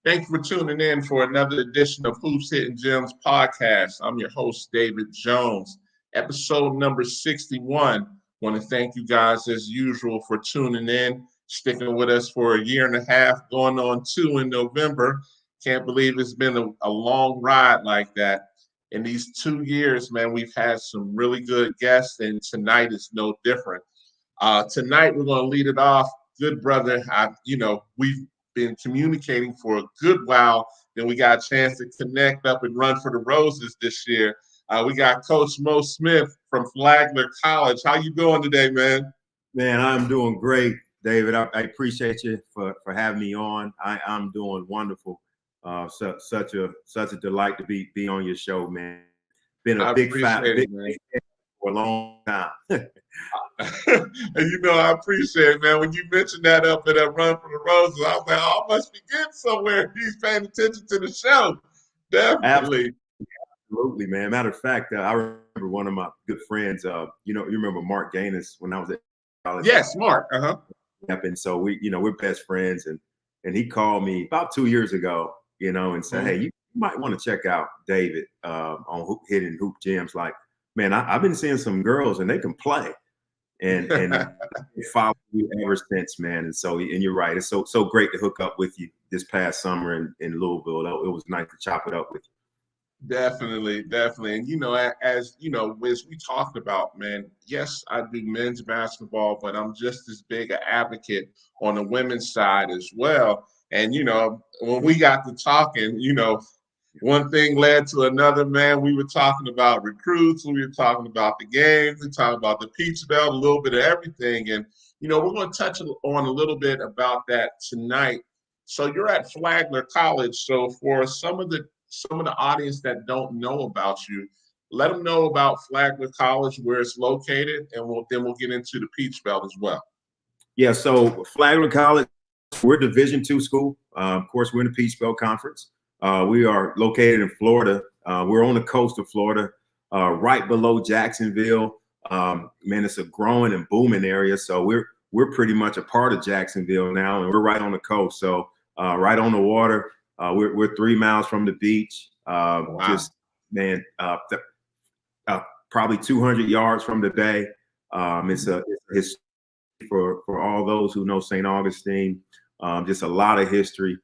Thank you for tuning in for another edition of Hoops Hitting Gems podcast. I'm your host, David Jones, episode number 61. Want to thank you guys, as usual, for tuning in, sticking with us for a year and a half, going on 2 in November. Can't believe it's been a long ride like that. In these 2 years, man, we've had some really good guests, and tonight is no different. Tonight, we're going to lead it off. Good brother, we've been communicating for a good while. Then we got a chance to connect up and run for the Roses this year. We got Coach Mo Smith from Flagler College. How you doing today, man? Man, I'm doing great, David. I appreciate you for having me on. I'm doing wonderful. Such a delight to be on your show, man. Been a big fan for a long time. And I appreciate it, man. When you mentioned that up at that run for the Roses, I was like, I must be getting somewhere. He's paying attention to the show. Definitely. Absolutely, man. Matter of fact, I remember one of my good friends, you remember Mark Gaines when I was at college? Yes, Mark. And so we're best friends, and he called me about 2 years ago, and said, hey, you might want to check out David on Hitting Hoop Gems. Like, man, I've been seeing some girls and they can play. And follow you ever since, man. And so, and you're right. It's so great to hook up with you this past summer in Louisville. It was nice to chop it up with you. Definitely. And, as we talked about, man, yes, I do men's basketball, but I'm just as big an advocate on the women's side as well. And, when we got to talking, one thing led to another, man. We were talking about recruits. We were talking about the games. We were talking about the Peach Belt, a little bit of everything. And, we're going to touch on a little bit about that tonight. So you're at Flagler College. So for some of the audience that don't know about you, let them know about Flagler College, where it's located, and we'll get into the Peach Belt as well. Yeah, so Flagler College, we're a Division II school. Of course, we're in the Peach Belt Conference. We are located in Florida. We're on the coast of Florida, right below Jacksonville. Man, it's a growing and booming area. So we're pretty much a part of Jacksonville now, and we're right on the coast. So right on the water. We're 3 miles from the beach. Wow. Just, man, probably 200 yards from the bay. It's for all those who know St. Augustine. Just a lot of history.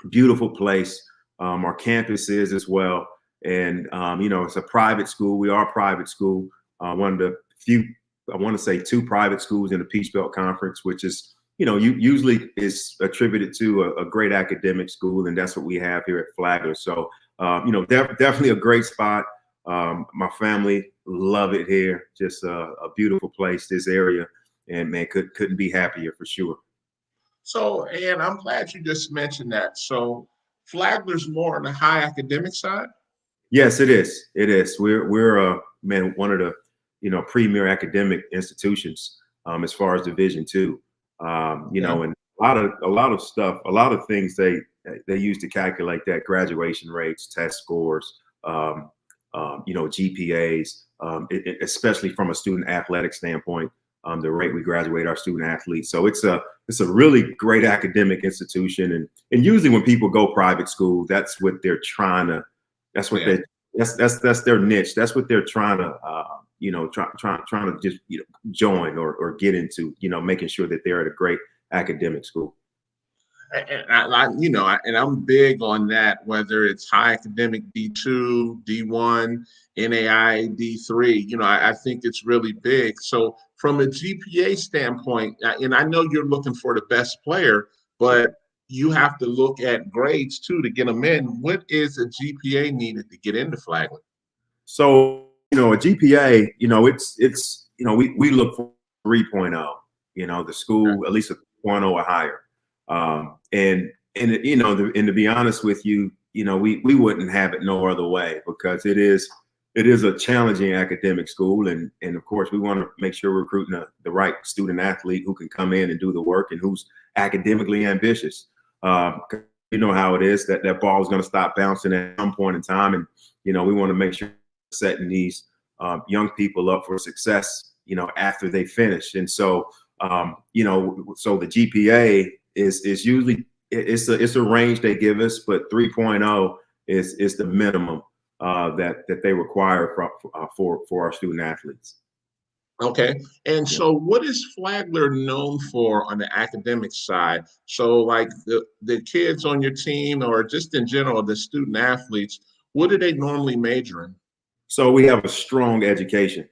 Beautiful place. Our campus is as well. And, it's a private school. We are a private school. One of the few, I want to say 2 private schools in the Peach Belt Conference, which is, usually is attributed to a great academic school. And that's what we have here at Flagler. So, definitely a great spot. My family love it here. Just a beautiful place, this area. And, man, couldn't be happier for sure. So, and I'm glad you just mentioned that. So Flagler's more on the high academic side? Yes, it is. It is. We're one of the premier academic institutions as far as Division II. And a lot of stuff, a lot of things they use to calculate that: graduation rates, test scores, GPAs, especially from a student athletic standpoint. The rate we graduate our student athletes. So it's a really great academic institution. And usually when people go private school, that's what they're trying to, that's their niche. That's what they're trying to, trying to just, join or get into, making sure that they're at a great academic school. And I'm big on that, whether it's high academic D2, D1, NAI, D3. I think it's really big. So from a GPA standpoint, and I know you're looking for the best player, but you have to look at grades too to get them in. What is a GPA needed to get into Flagler? So, a GPA, it's we look for 3.0, the school, at least a 3.0 or higher. And to be honest with you, we wouldn't have it no other way, because it is a challenging academic school. And of course, we want to make sure we're recruiting the right student athlete who can come in and do the work and who's academically ambitious. You know how it is, that ball is going to stop bouncing at some point in time. And, we want to make sure we're setting these young people up for success, after they finish. And so, so the GPA is usually it's a range they give us, but 3.0 is the minimum that they require for our student athletes. Okay. And Yeah. so what is Flagler known for on the academic side? So like the kids on your team or just in general, the student athletes, what do they normally major in? So we have a strong education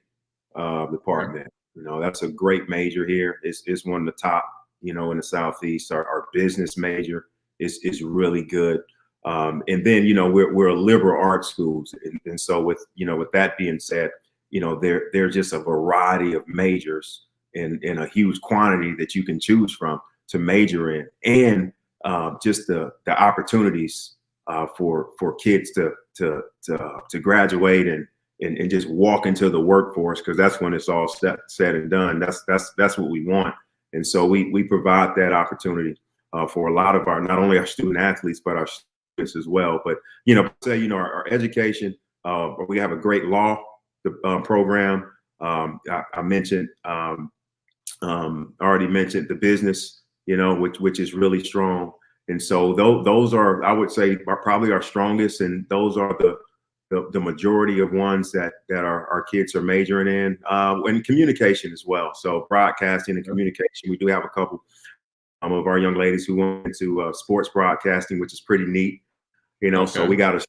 Okay. department. That's a great major here. It's one of the top, in the Southeast. Our business major is really good. And then, we're a liberal arts schools. And so with that being said, there's just a variety of majors in a huge quantity that you can choose from to major in, and just the opportunities for kids to graduate and just walk into the workforce, because that's when it's all said and done. That's what we want. And so we provide that opportunity for a lot of not only our student athletes, but our students as well. But, our education, we have a great law program. I mentioned, already mentioned the business, which is really strong. And so those are, I would say, are probably our strongest, and those are the majority of ones that our kids are majoring in, and communication as well. So broadcasting and communication, we do have a couple of our young ladies who went into sports broadcasting, which is pretty neat. So Okay. we got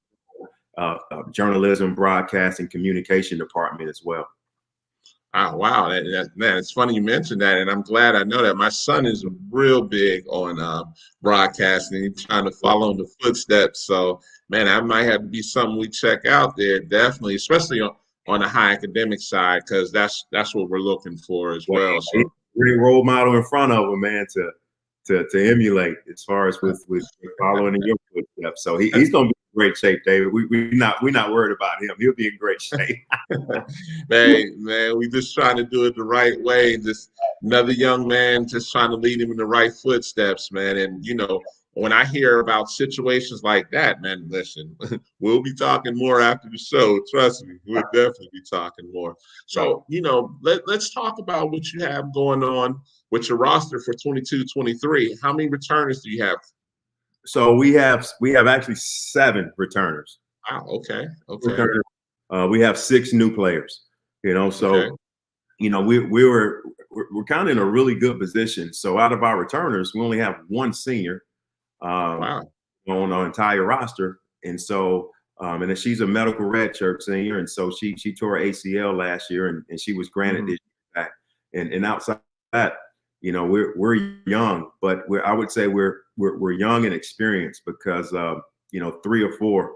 a journalism, broadcasting, communication department as well. Oh, wow. Man, it's funny you mentioned that, and I'm glad I know that. My son is real big on broadcasting. He's trying to follow in the footsteps. So, man, that might have to be something we check out there, definitely, especially on the high academic side, because that's what we're looking for as well. He's So, a great role model in front of him, man, to emulate as far as with following in your footsteps. So he's going to be in great shape, David. We're not worried about him. He'll be in great shape. man, we just trying to do it the right way. Just another young man, just trying to lead him in the right footsteps, man. And when I hear about situations like that, man, listen, we'll be talking more after the show. Trust me, we'll definitely be talking more. So, let's talk about what you have going on with your roster for 22-23. How many returners do you have? So we have actually 7 returners. Wow, okay. We have 6 new players. Okay. So we're kind of in a really good position. So out of our returners, we only have 1 senior Wow. on our entire roster, and so and then she's a medical redshirt senior, and so she tore her ACL last year, and she was granted this year back. And outside of that, we're young, but I would say we're young and experienced, because 3 or 4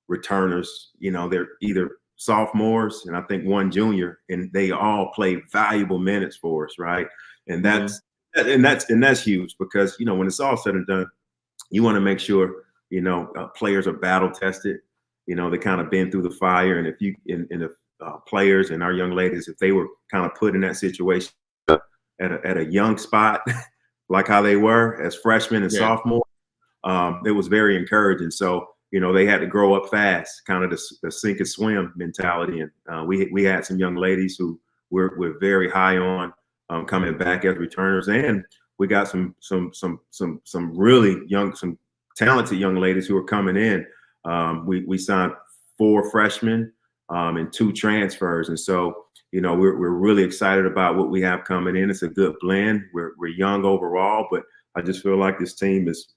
returners, they're either sophomores and I think 1 junior, and they all play valuable minutes for us, right? And that's huge, because when it's all said and done, you want to make sure players are battle tested. They kind of been through the fire, and if you and if players and our young ladies, if they were kind of put in that situation at a young spot, like how they were as freshmen and sophomores, it was very encouraging. So they had to grow up fast, kind of the sink and swim mentality. And we had some young ladies who we're very high on coming back as returners, and we got some really young, some talented young ladies who are coming in. We signed 4 freshmen and 2 transfers, and so we're really excited about what we have coming in. It's a good blend. We're young overall, but I just feel like this team is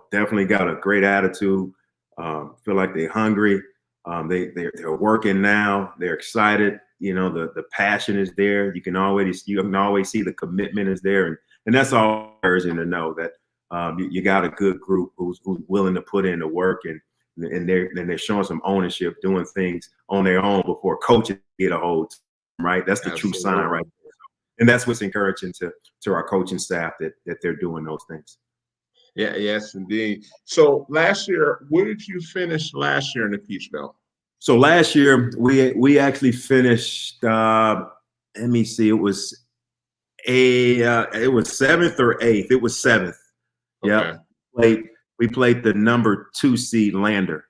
definitely got a great attitude. Feel like they're hungry. They're working now. They're excited. The passion is there. You can always see the commitment is there, and that's all encouraging to know that you got a good group who's willing to put in the work, and they're showing some ownership, doing things on their own before coaches get a hold. Right, that's the true sign, right? And that's what's encouraging to our coaching staff, that they're doing those things. Yeah, yes, indeed. So last year, where did you finish last year in the Peach Belt? So last year we actually finished. Let me see. It was 7th or 8th. It was 7th. Okay. Yeah. We played the number 2 seed Lander.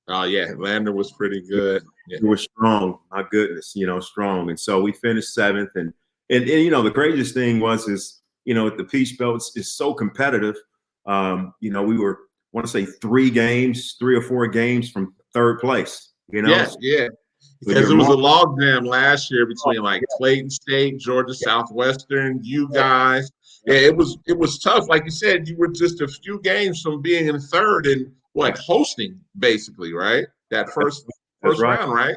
Oh yeah, Lander was pretty good. Yeah. It was strong. My goodness, strong. And so we finished 7th, and the craziest thing is the Peach Belt is so competitive. We were, I want to say 3 or 4 games from third place. Yeah, yeah. So Because it was a log jam last year between like Clayton State, Georgia Southwestern, you guys. Yeah, it was tough. Like you said, you were just a few games from being in third and what hosting basically, right? That That's first right. round, right?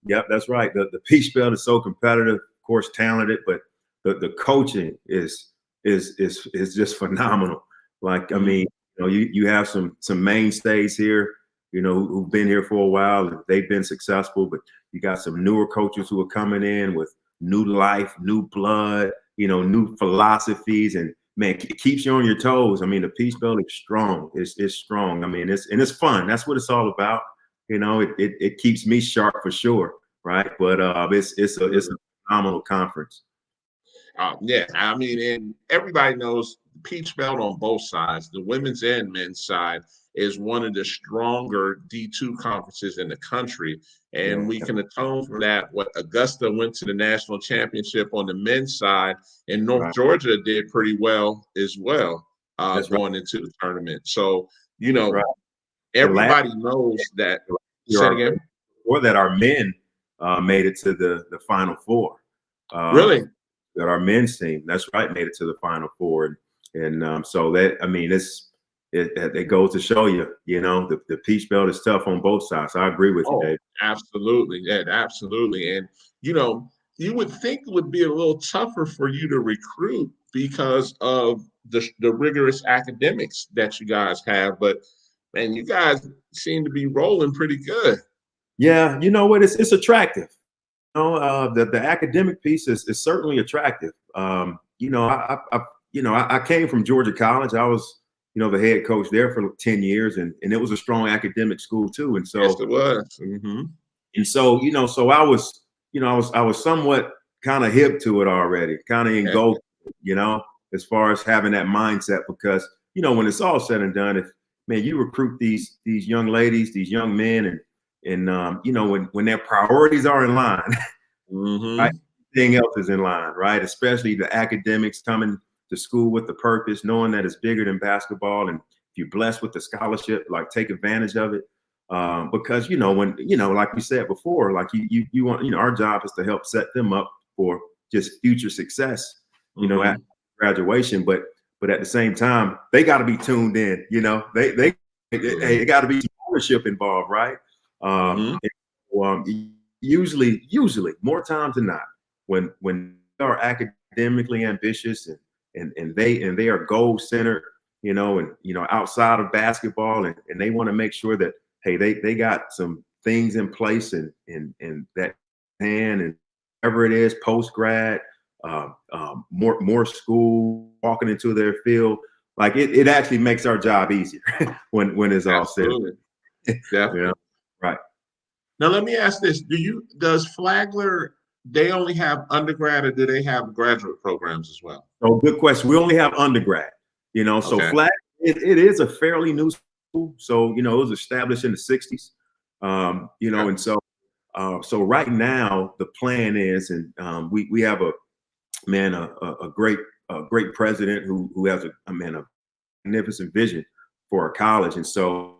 Yep, that's right. The Peach Belt is so competitive, of course, talented, but the coaching is just phenomenal. Like, I mean, you have some mainstays here, who've been here for a while and they've been successful, but you got some newer coaches who are coming in with new life, new blood, new philosophies, and man, it keeps you on your toes. I mean, the Peach Belt is strong. It's strong. I mean, it's fun. That's what it's all about. It keeps me sharp for sure, right? But it's a phenomenal conference. Yeah, I mean, and everybody knows Peach Belt on both sides, the women's and men's side, is one of the stronger D2 conferences in the country. And we can atone for that. What Augusta went to the national championship on the men's side, and North Georgia did pretty well as well going into the tournament. So, everybody knows that. Say it again. Or that our men made it to the Final Four. Really? That our men's team, that's right, made it to the Final Four, and so that, I mean, it goes to show you, the Peach Belt is tough on both sides. So I agree with you, Dave. Absolutely, yeah, absolutely, and you would think it would be a little tougher for you to recruit because of the rigorous academics that you guys have, but man, you guys seem to be rolling pretty good. Yeah, you know what? It's attractive. The academic piece is certainly attractive. I came from Georgia College. I was, the head coach there for 10 years, and it was a strong academic school too. And so yes, it was. Mm-hmm. And so, so I was somewhat kind of hip to it already, kind of engulfed, as far as having that mindset, because, when it's all said and done, if, man, you recruit these young ladies, these young men, and when their priorities are in line, right, everything else is in line, right? Especially the academics, coming to school with the purpose, knowing that it's bigger than basketball. And if you're blessed with the scholarship, like, take advantage of it. Because, when, like we said before, like you want, our job is to help set them up for just future success, at graduation. But at the same time, they got to be tuned in, they got to be ownership involved, right? Usually more times than not, when they are academically ambitious and they are goal centered, outside of basketball, and they want to make sure that, hey, they got some things in place and that plan, and whatever it is, post grad, more school, walking into their field, like it actually makes our job easier when it's all said. Definitely. Right. Now let me ask this: does Flagler, they only have undergrad, or do they have graduate programs as well? So, good question. We only have undergrad. So Flagler, it is a fairly new school. So, it was established in the 60s. And so right now the plan is, and we have a great president who has a magnificent vision for our college. And so,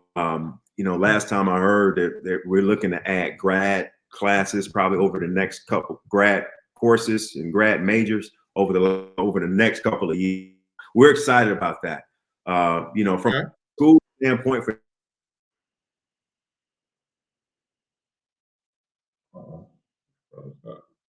last time I heard that we're looking to add grad classes probably over the next couple, grad courses and grad majors over the next couple of years. We're excited about that. From a school standpoint, for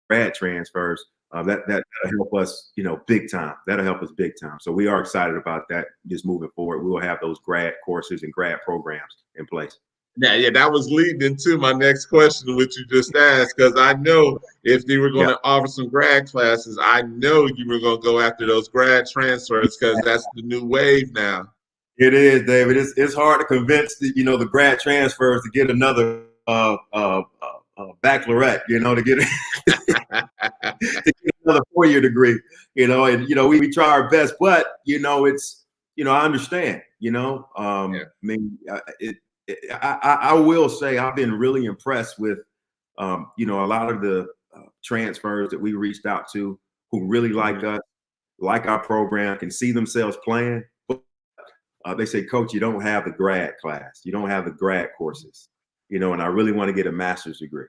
grad transfers, that'll help us, big time. That'll help us big time. So we are excited about that. Just moving forward, we will have those grad courses and grad programs in place. Yeah, that was leading into my next question, which you just asked, because I know if they were going to offer some grad classes, I know you were going to go after those grad transfers, because that's the new wave now. It is, David. It's hard to convince the grad transfers to get another baccalaureate, to get another 4-year degree, and we try our best, but it's I understand, I mean, I will say I've been really impressed with a lot of the transfers that we reached out to, who really like us, like our program, can see themselves playing. But they say, Coach, you don't have the grad class, you don't have the grad courses, you know, and I really want to get a master's degree,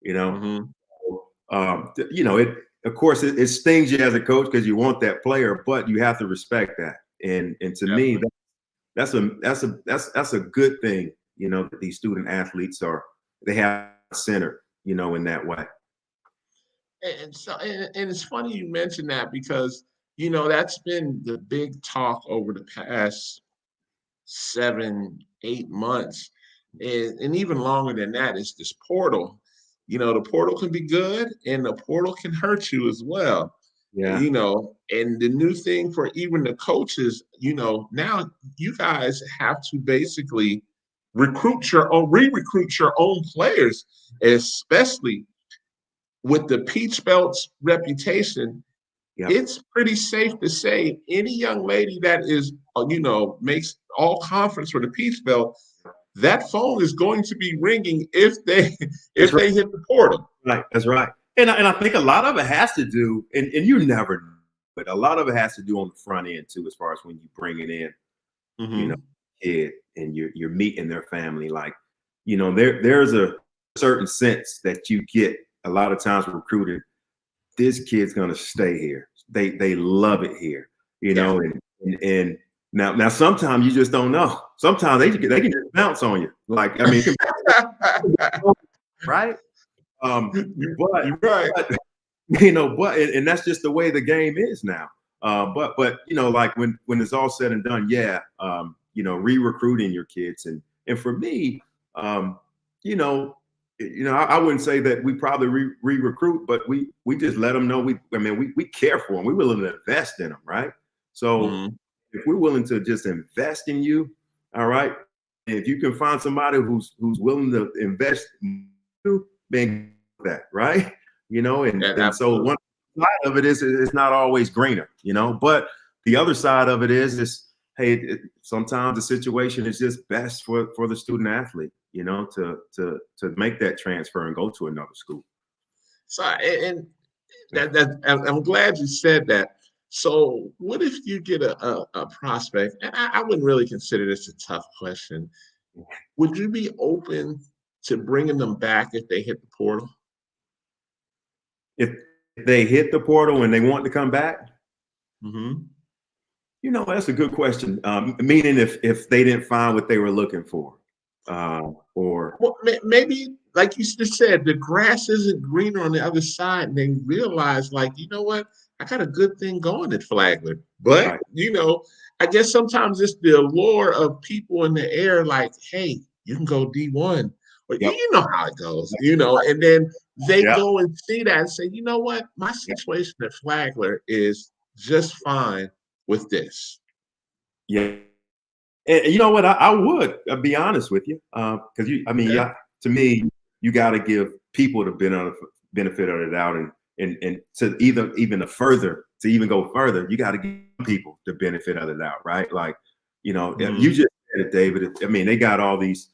you know. Mm-hmm. You know, of course it stings you as a coach because you want that player, but you have to respect that. And to me, that's a good thing, you know, that these student athletes they have center, you know, in that way. And it's funny you mentioned that because that's been the big talk over the past 7, 8 months, and even longer than that is this portal. The portal can be good and the portal can hurt you as well. Yeah. And the new thing for even the coaches, now you guys have to basically re-recruit your own players, especially with the Peach Belt's reputation. Yep. It's pretty safe to say any young lady that is, makes all conference for the Peach Belt, that phone is going to be ringing if they hit the portal. Right, that's right. And I think a lot of it has to do, and you never know, but a lot of it has to do on the front end too, as far as when you bring it in, you know, kid, and you're meeting their family. Like, there's a certain sense that you get a lot of times recruited. This kid's gonna stay here. They love it here, you know, and now sometimes you just don't know. Sometimes they can just bounce on you. Like, I mean, right? But and that's just the way the game is now. But like when it's all said and done, re-recruiting your kids, and for me, I wouldn't say that we probably re-recruit, but we just let them know we care for them. We're willing to invest in them, right? So if we're willing to just invest in you, all right, and if you can find somebody who's willing to invest in you, then that, right? And so one side of it is it's not always greener, but the other side of it is hey, sometimes the situation is just best for the student athlete, to make that transfer and go to another school. So, and I'm glad you said that. So, what if you get a prospect? And I wouldn't really consider this a tough question. Would you be open to bringing them back if they hit the portal? If they hit the portal and they want to come back? That's a good question. Meaning if they didn't find what they were looking for, or maybe like you just said, the grass isn't greener on the other side, and they realize, like, you know what, I got a good thing going at Flagler, but right. I guess sometimes it's the allure of people in the air, like, hey, you can go D1, or you know how it goes, and then they go and see that and say, you know what, my situation at Flagler is just fine with this. Yeah. And you know what? I would be honest with you, because to me, you got to give people the benefit of the doubt, and to even go further, you got to give people the benefit of the doubt, right? Like, you just said it, David. I mean, they got all these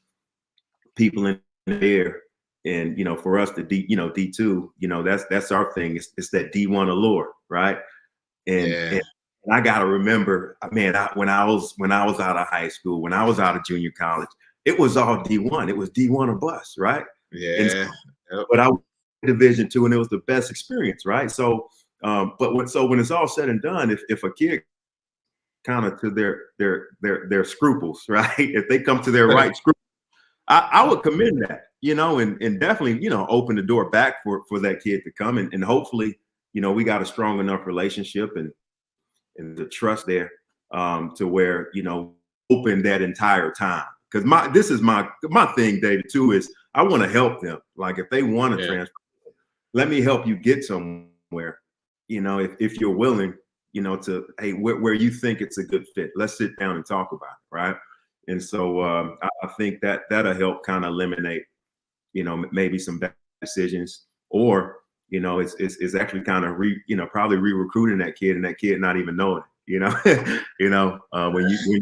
people in there, and for us to D2, that's our thing. It's that D1 allure, right? And I gotta remember, man, when I was out of high school, when I was out of junior college, it was all D1. It was D1 or bust, right? Yeah. But I went to Division II, and it was the best experience, right? So, but when it's all said and done, if a kid kind of to their scruples, right? If they come to their right scruples, I would commend that, and definitely, open the door back for that kid to come, and hopefully, we got a strong enough relationship and the trust there, to where, open that entire time. Because this is my thing, David, too, is I want to help them. Like, if they want to transfer, let me help you get somewhere, if you're willing, to, hey, where you think it's a good fit, let's sit down and talk about it, right? And so I think that'll help kind of eliminate, maybe some bad decisions, or it's actually kind of probably re-recruiting that kid, and that kid not even knowing it, when you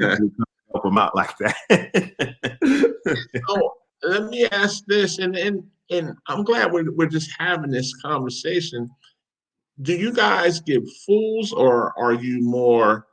help them out like that. So let me ask this, and I'm glad we're just having this conversation. Do you guys give fools, or are you more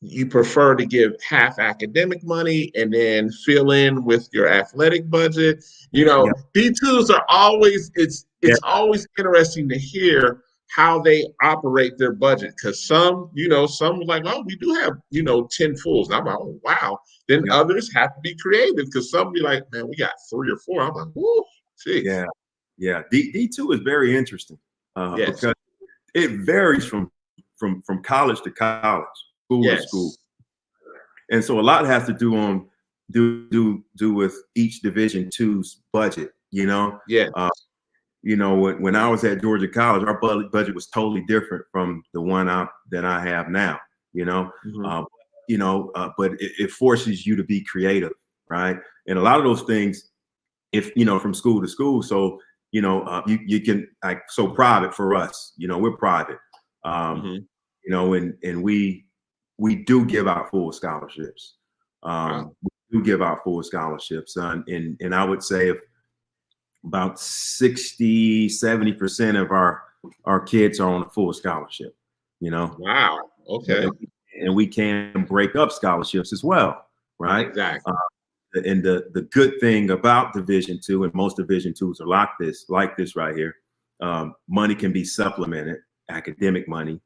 you prefer to give half academic money and then fill in with your athletic budget. You Yeah, know, D2s are always yeah, it's always interesting to hear how they operate their budget because some, some like, oh, we do have, 10 fools. And I'm like, oh wow. Then yeah, others have to be creative because some be like, man, we got 3 or 4. I'm like, whoo, geez. yeah, yeah. D2 is very interesting Yes. because it varies from college to college, school to school. Yes. And so a lot has to do with each Division two's budget. Yes. When I was at Georgia College, our budget was totally different from the one that I have now. You know, Mhm. uh, but it forces you to be creative, right? And a lot of those things, if from school to school. So you can so private for us. We're private. Um, Mhm. and we do give out full scholarships. Wow. We do give out full scholarships, and I would say if about 60-70% of our kids are on a full scholarship, you know, Wow. Okay. and we can break up scholarships as well, right? Exactly. And the good thing about Division two, and most Division twos are like this right here, money can be supplemented, academic money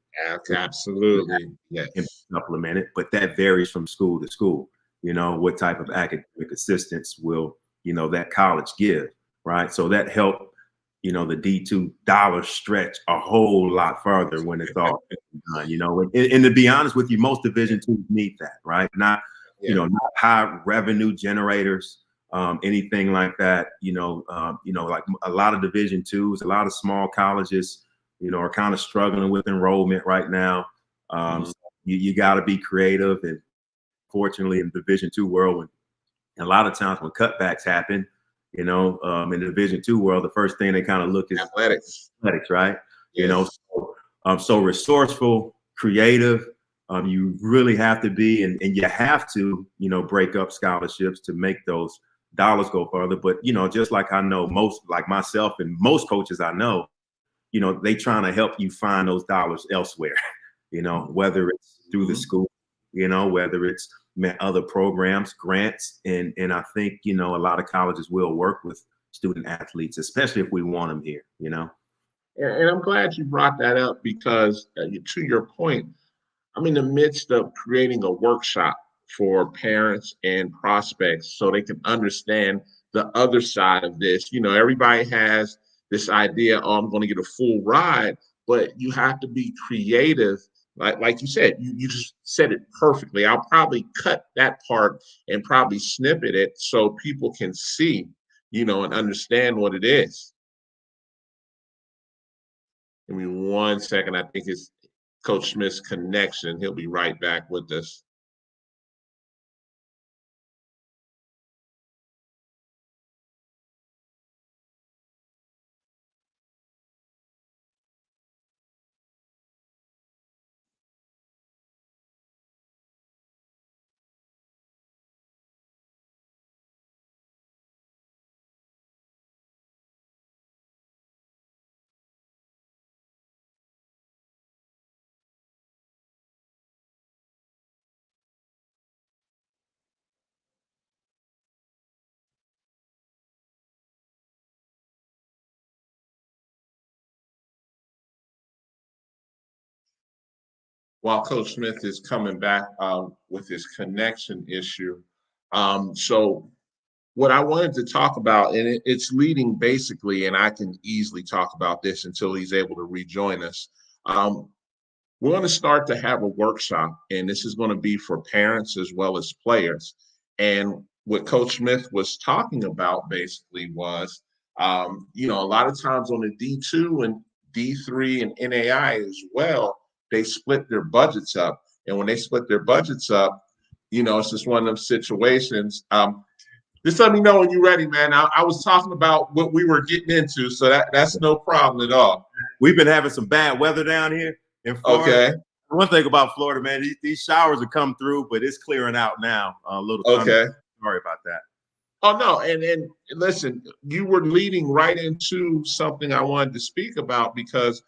Absolutely. can be Yes. supplemented, but that varies from school to school. What type of academic assistance will that college give, right? So that helped the D2 dollar stretch a whole lot further when it's all done. And to be honest with you, most Division twos need that, right? Not Yeah. not high revenue generators, anything like that. Like a lot of Division twos, a lot of small colleges, are kind of struggling with enrollment right now. Mhm. So you got to be creative, and fortunately, in the Division two world, when a lot of times when cutbacks happen, in the Division two world, the first thing they kind of look is Athletics. athletics, right? Yes. So resourceful, creative. You really have to be, and you have to, break up scholarships to make those dollars go further. But just like I know most, like myself and most coaches I know, they trying to help you find those dollars elsewhere. Whether it's through the Mhm. school, whether it's other programs, grants, and I think a lot of colleges will work with student athletes, especially if we want them here. And I'm glad you brought that up because, to your point, I'm in the midst of creating a workshop for parents and prospects so they can understand the other side of this. Everybody has this idea, oh, I'm going to get a full ride, but you have to be creative. Like you said, you just said it perfectly. I'll probably cut that part and probably snippet it so people can see, and understand what it is. Give me 1 second. I think it's Coach Smith's connection. He'll be right back with us. While Coach Smith is coming back with his connection issue. So, what I wanted to talk about, and it's leading basically, and I can easily talk about this until he's able to rejoin us. Um, we're going to start to have a workshop, and this is going to be for parents as well as players. And what Coach Smith was talking about basically was, a lot of times on the D2 and D3 and NAI as well, they split their budgets up. And when they split their budgets up, it's just one of those situations. Just let me know when you're ready, man. I was talking about what we were getting into, so that's no problem at all. We've been having some bad weather down here in Florida. Okay. One thing about Florida, man, these showers have come through, but it's clearing out now. A little thunder. Okay. Sorry about that. Oh no, and listen, you were leading right into something I wanted to speak about because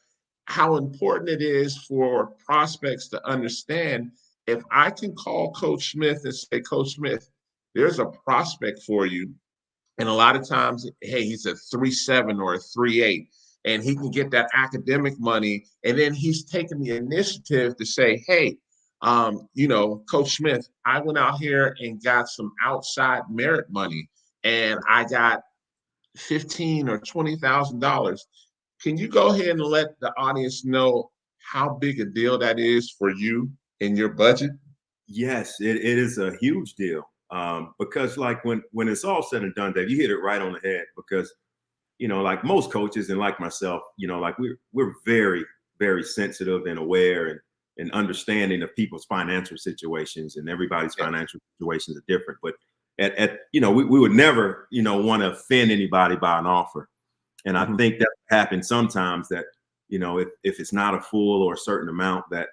how important it is for prospects to understand if I can call Coach Smith and say, Coach Smith, there's a prospect for you. And a lot of times, hey, he's a 3.7 or a 3.8, and he can get that academic money. And then he's taking the initiative to say, hey, Coach Smith, I went out here and got some outside merit money, and I got $15,000 or $20,000. Can you go ahead and let the audience know how big a deal that is for you in your budget? Yes, it is a huge deal. Because like when it's all said and done, Dave, you hit it right on the head because, like most coaches and like myself, like we're very, very sensitive and aware and understanding of people's financial situations, and everybody's financial situations are different. But we would never, want to offend anybody by an offer. And I think that happens sometimes that, if it's not a full or a certain amount that,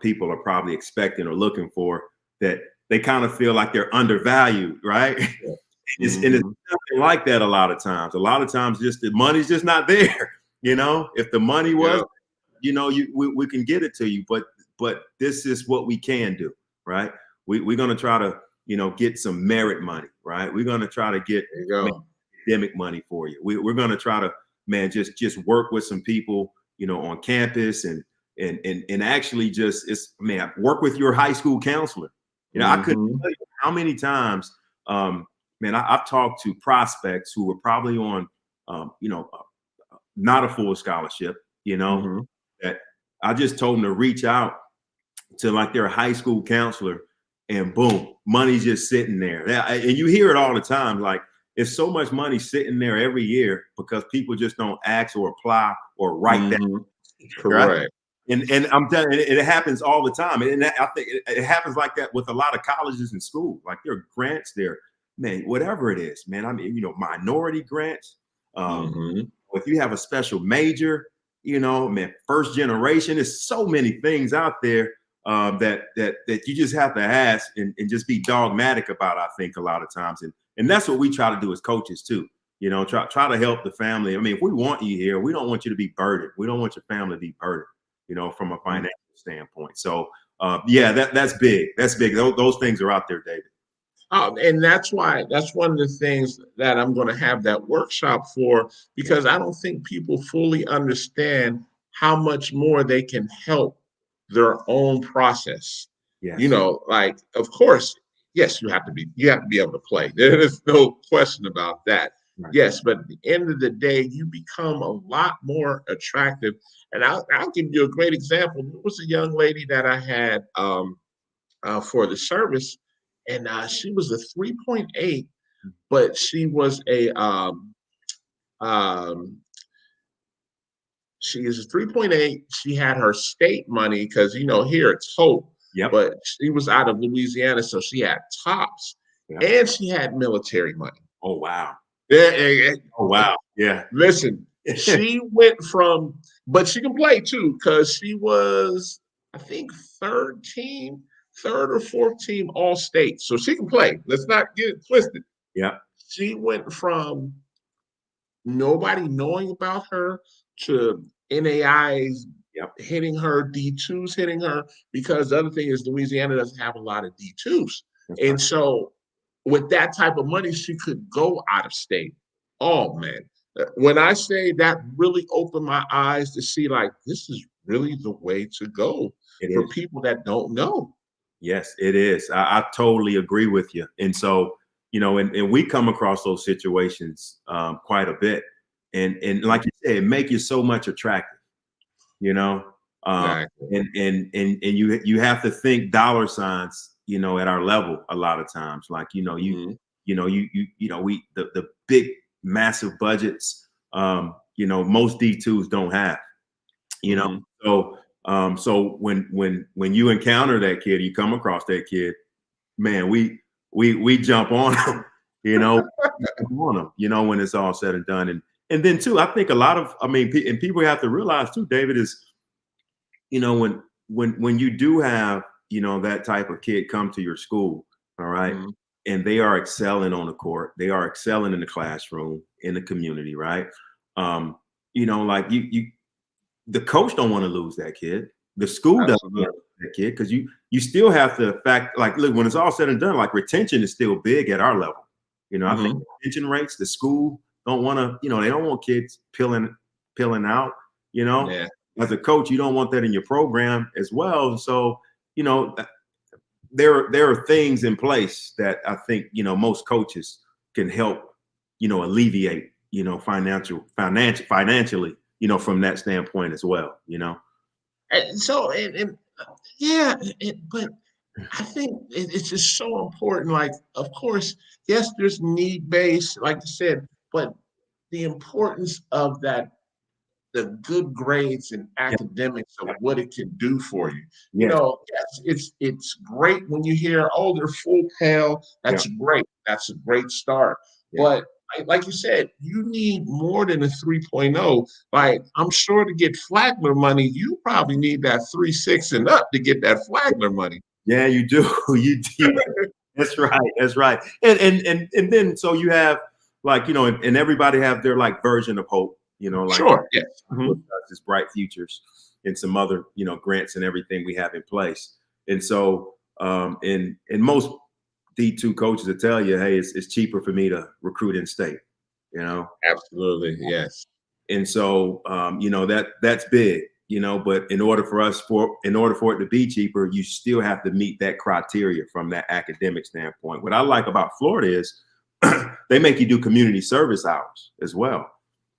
people are probably expecting or looking for, that they kind of feel like they're undervalued, right? Yeah. And it's nothing like that a lot of times. A lot of times just the money's just not there. If the money was, we can get it to you, but this is what we can do, right? We're going to try to, get some merit money, right? We're going to try to get academic money for you. We're going to try to, man, just work with some people, on campus and actually work with your high school counselor. I couldn't tell you how many times, I've talked to prospects who were probably on, not a full scholarship, that I just told them to reach out to like their high school counselor, and boom, money's just sitting there. And you hear it all the time. Like, there's so much money sitting there every year because people just don't ask or apply or write that. Correct. Right? And I'm telling you, it happens all the time. And I think it happens like that with a lot of colleges and schools. Like, there are grants there, man, whatever it is, man. I mean, minority grants. If you have a special major, man, first generation, there's so many things out there that you just have to ask and just be dogmatic about, I think, a lot of times. And that's what we try to do as coaches too. Try to help the family. I mean, if we want you here, we don't want you to be burdened. We don't want your family to be burdened, from a financial standpoint. So that's big. That's big. Those things are out there, David. And that's one of the things that I'm going to have that workshop for, because I don't think people fully understand how much more they can help their own process. Yes. Like, of course, yes, you have to be able to play. There's no question about that. Right. Yes, but at the end of the day, you become a lot more attractive. And I'll give you a great example. There was a young lady that I had for the service, and she was a 3.8, but she was she is a 3.8. She had her state money because, here it's Hope. Yep. But she was out of Louisiana, so she had TOPS, and she had military money. Oh, wow. Yeah. Oh, wow. Yeah. Listen, she went from, but she can play too, because she was, I think, third or fourth team all state. So she can play. Let's not get it twisted. Yeah. She went from nobody knowing about her to NAIs hitting her, D2s hitting her, because the other thing is Louisiana doesn't have a lot of D2s. And so with that type of money, she could go out of state. Oh, man. When I say that really opened my eyes to see, like, this is really the way to go for people that don't know. Yes, it is. I totally agree with you. And so, and we come across those situations quite a bit. And like you said, it make you so much attractive, Exactly. and you have to think dollar signs, at our level a lot of times. Like, the big massive budgets, most D2s don't have, So when you encounter that kid, you come across that kid, man, we jump on them, when it's all said and done. And then too, I think a lot of, and people have to realize too, David, is, when you do have, that type of kid come to your school, all right, and they are excelling on the court, they are excelling in the classroom, in the community, right? Like the coach don't want to lose that kid. the school doesn't Absolutely. want that kid, because you still have to look, when it's all said and done, like retention is still big at our level. I think Mhm. retention rates, the school don't want to, they don't want kids pilling out. Yeah. As a coach, you don't want that in your program as well. So, you know, there are things in place that I think, most coaches can help, alleviate, financially, from that standpoint as well. And so, yeah, but I think it's just so important. Like, of course, yes, there's need based, like you said, but the importance of that, the good grades and Yeah. academics of what it can do for you. Yes. Yes, it's great when you hear, oh, they're full pale. Yeah. That's great. That's a great start. Yeah. But like you said, you need more than a 3.0. Like, I'm sure to get Flagler money, you probably need that 3.6 and up to get that Flagler money. Yeah, you do. You do. That's right. That's right. And then so you have, and everybody have their version of hope, Sure. Yes. with this Bright Futures and some other, grants and everything we have in place. And so and most D2 coaches will tell you, hey, it's cheaper for me to recruit in state, you know. Absolutely. Yes. And so that's big, but in order for it to be cheaper, you still have to meet that criteria from that academic standpoint. What I like about Florida is they make you do community service hours as well.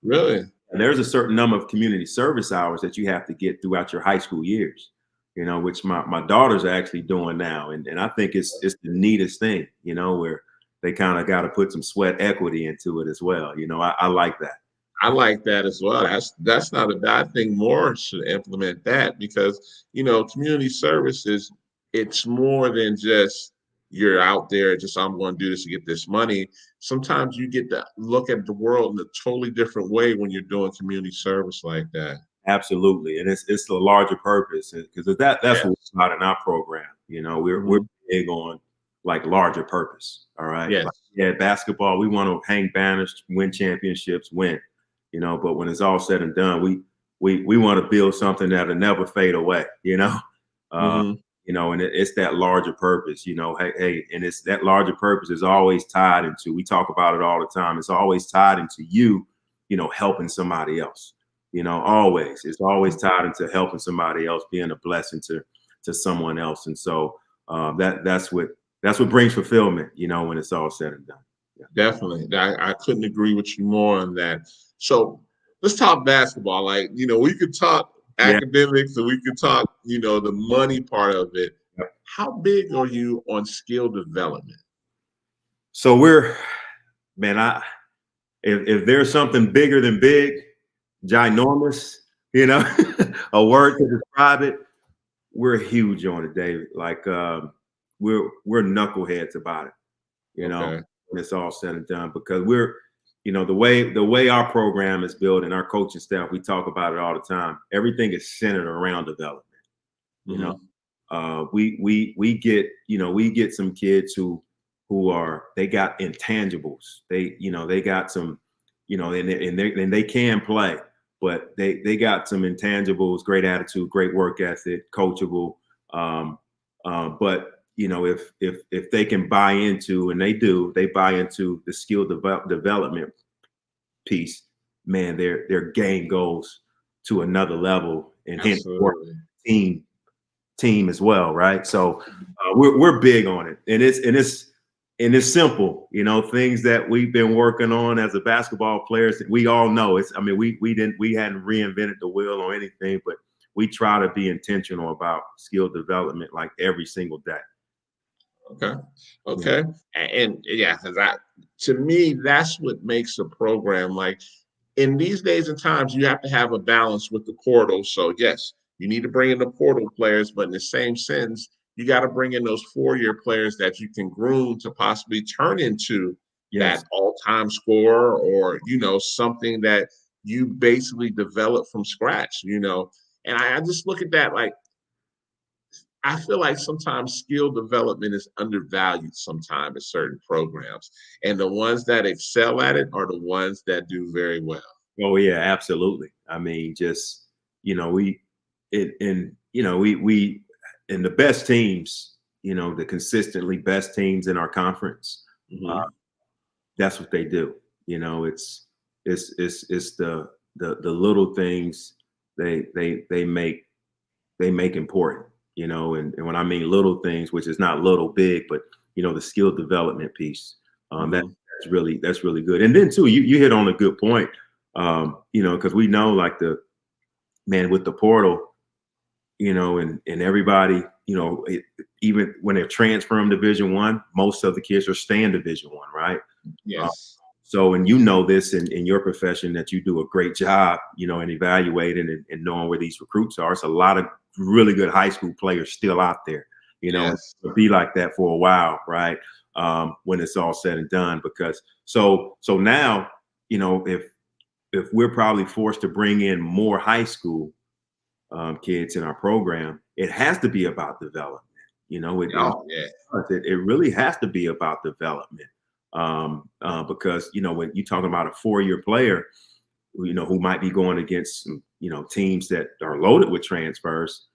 Really? And there's a certain number of community service hours that you have to get throughout your high school years, which my daughters are actually doing now. And I think it's the neatest thing, where they kind of got to put some sweat equity into it as well. I like that. I like that as well. That's not a bad thing. More should implement that because community service it's more than just you're out there just I'm going to do this to get this money. Sometimes you get to look at the world in a totally different way when you're doing community service like that. Absolutely, and it's the larger purpose, because that's Yeah. what we're about in our program. We're big on larger purpose. All right. Yes. Basketball, we want to hang banners, win championships, win. But when it's all said and done, we want to build something that'll never fade away. Mhm. And it's that larger purpose. Hey, and it's that larger purpose is always tied into. We talk about it all the time. It's always tied into you, helping somebody else. Always. It's always tied into helping somebody else, being a blessing to someone else. And so that's what brings fulfillment, when it's all said and done. Yeah. Definitely. I couldn't agree with you more on that. So let's talk basketball. We could talk Yeah. academics and we could talk, the money part of it. Yeah. How big are you on skill development? So if there's something bigger than big, ginormous, a word to describe it, we're huge on it, David. We're knuckleheads about it, Okay. when it's all said and done, because we're, the way our program is built and our coaching staff, we talk about it all the time. Everything is centered around development. We get some kids who they got intangibles. They got some, and they can play, but they got some intangibles, great attitude, great work ethic, coachable. But if they can buy into, and they buy into the skill development piece, man, their game goes to another level, and hence work team as well, right? So we're big on it, and it's simple, things that we've been working on as a basketball players. We all know we hadn't reinvented the wheel or anything, but we try to be intentional about skill development every single day. Okay. And yeah, to me, that's what makes a program in these days and times, you have to have a balance with the portal. So yes, you need to bring in the portal players, but in the same sense, you got to bring in those 4-year players that you can groom to possibly turn into that all-time scorer or, something that you basically develop from scratch, And I just look at that I feel like sometimes skill development is undervalued sometimes in certain programs. And the ones that excel at it are the ones that do very well. Oh yeah, absolutely. I mean, just we and you know, we and the best teams, you know, the consistently best teams in our conference, that's what they do. You know, it's the little things they make important, you know, and when I mean little things, which is not little big, but you know, the skill development piece, that's really good. And then too, you hit on a good point, you know, because we know like with the portal, you know, and everybody, you know, even when they're transferring Division I, most of the kids are staying Division I, right? Yes. So, and you know this in your profession that you do a great job, you know, in evaluating and knowing where these recruits are. It's a lot of really good high school players still out there, you know, it'll be like that for a while, right? When it's all said and done, because so now, you know, if we're probably forced to bring in more high school kids in our program, it has to be about development. You know, it really has to be about development. Because, you know, when you're talking about a 4-year player, you know, who might be going against some, you know, teams that are loaded with transfers,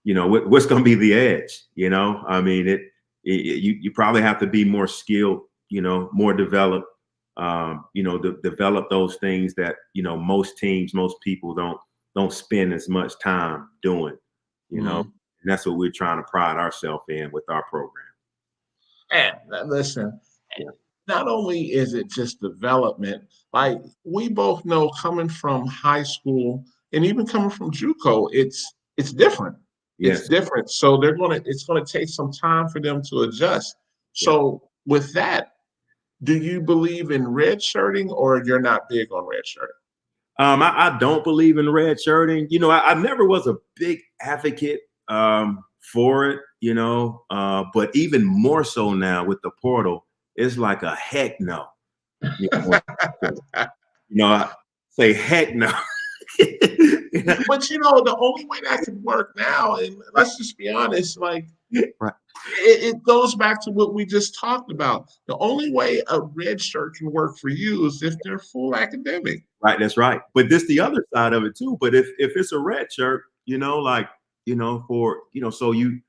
you know, what's going to be the edge? You know, I mean, you probably have to be more skilled, you know, more developed, you know, develop those things that, you know, most people don't spend as much time doing, you know, and that's what we're trying to pride ourselves in with our program. And listen, not only is it just development, like we both know coming from high school and even coming from JUCO, it's different. It's different. So it's gonna take some time for them to adjust. So with that, do you believe in redshirting or you're not big on redshirting? I don't believe in redshirting. You know, I never was a big advocate for it, you know, but even more so now with the portal, it's like a heck no. You know, I say heck no. But you know, the only way that could work now, and let's just be honest, like it goes back to what we just talked about. The only way a red shirt can work for you is if they're full academic. Right, that's right. But this the other side of it too. But if it's a red shirt, you know, like, you know, for, you know, so you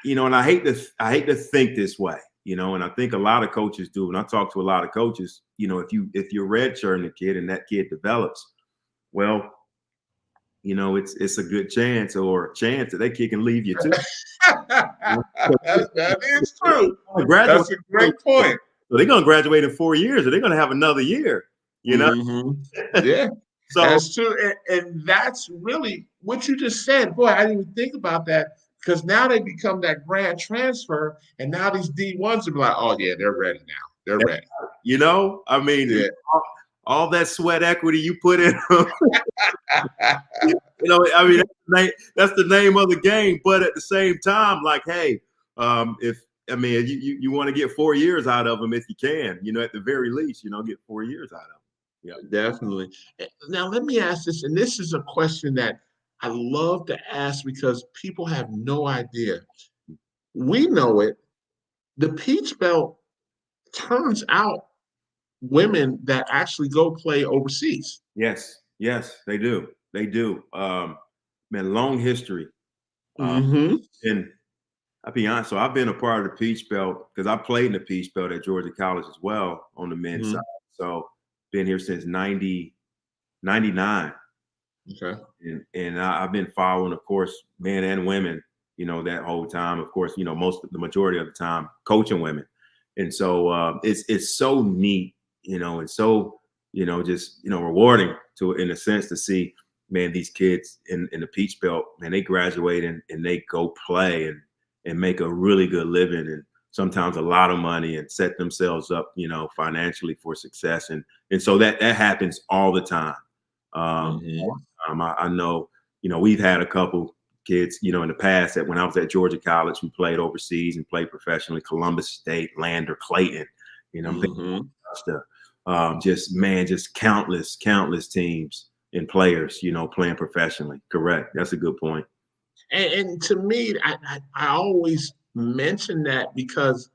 know, and I hate to think this way, you know, and I think a lot of coaches do. And I talk to a lot of coaches, you know, if you're redshirting a kid and that kid develops, well, you know, it's a good chance that kid can leave you too. That is true. That's a great point. So they're gonna graduate in 4 years, or they're gonna have another year, you know. Yeah. So that's true. And that's really what you just said. Boy, I didn't even think about that, because now they become that grand transfer, and now these D1s are like, oh yeah, they're ready now. They're ready. You know, I mean, all that sweat equity you put in them. You know, I mean, that's the name of the game. But at the same time, like, hey, you want to get 4 years out of them if you can, you know, at the very least, you know, get 4 years out of them. Yeah, definitely. Now, let me ask this, and this is a question that I love to ask because people have no idea. We know it. The Peach Belt turns out women that actually go play overseas. Yes, they do. They do. Man, long history. And I'll be honest. So I've been a part of the Peach Belt because I played in the Peach Belt at Georgia College as well on the men's side. So been here since 99. Okay. And I've been following, of course, men and women, you know, that whole time. Of course, you know, the majority of the time coaching women. And so it's so neat, you know, and so, you know, just, you know, rewarding in a sense to see, man, these kids in the Peach Belt, man, they graduate and they go play and make a really good living and sometimes a lot of money and set themselves up, you know, financially for success. And so that happens all the time. I know, you know, we've had a couple kids, you know, in the past that when I was at Georgia College, who played overseas and played professionally, Columbus State, Lander, Clayton, you know, just countless teams and players, you know, playing professionally. Correct. That's a good point. And to me, I always mention that because,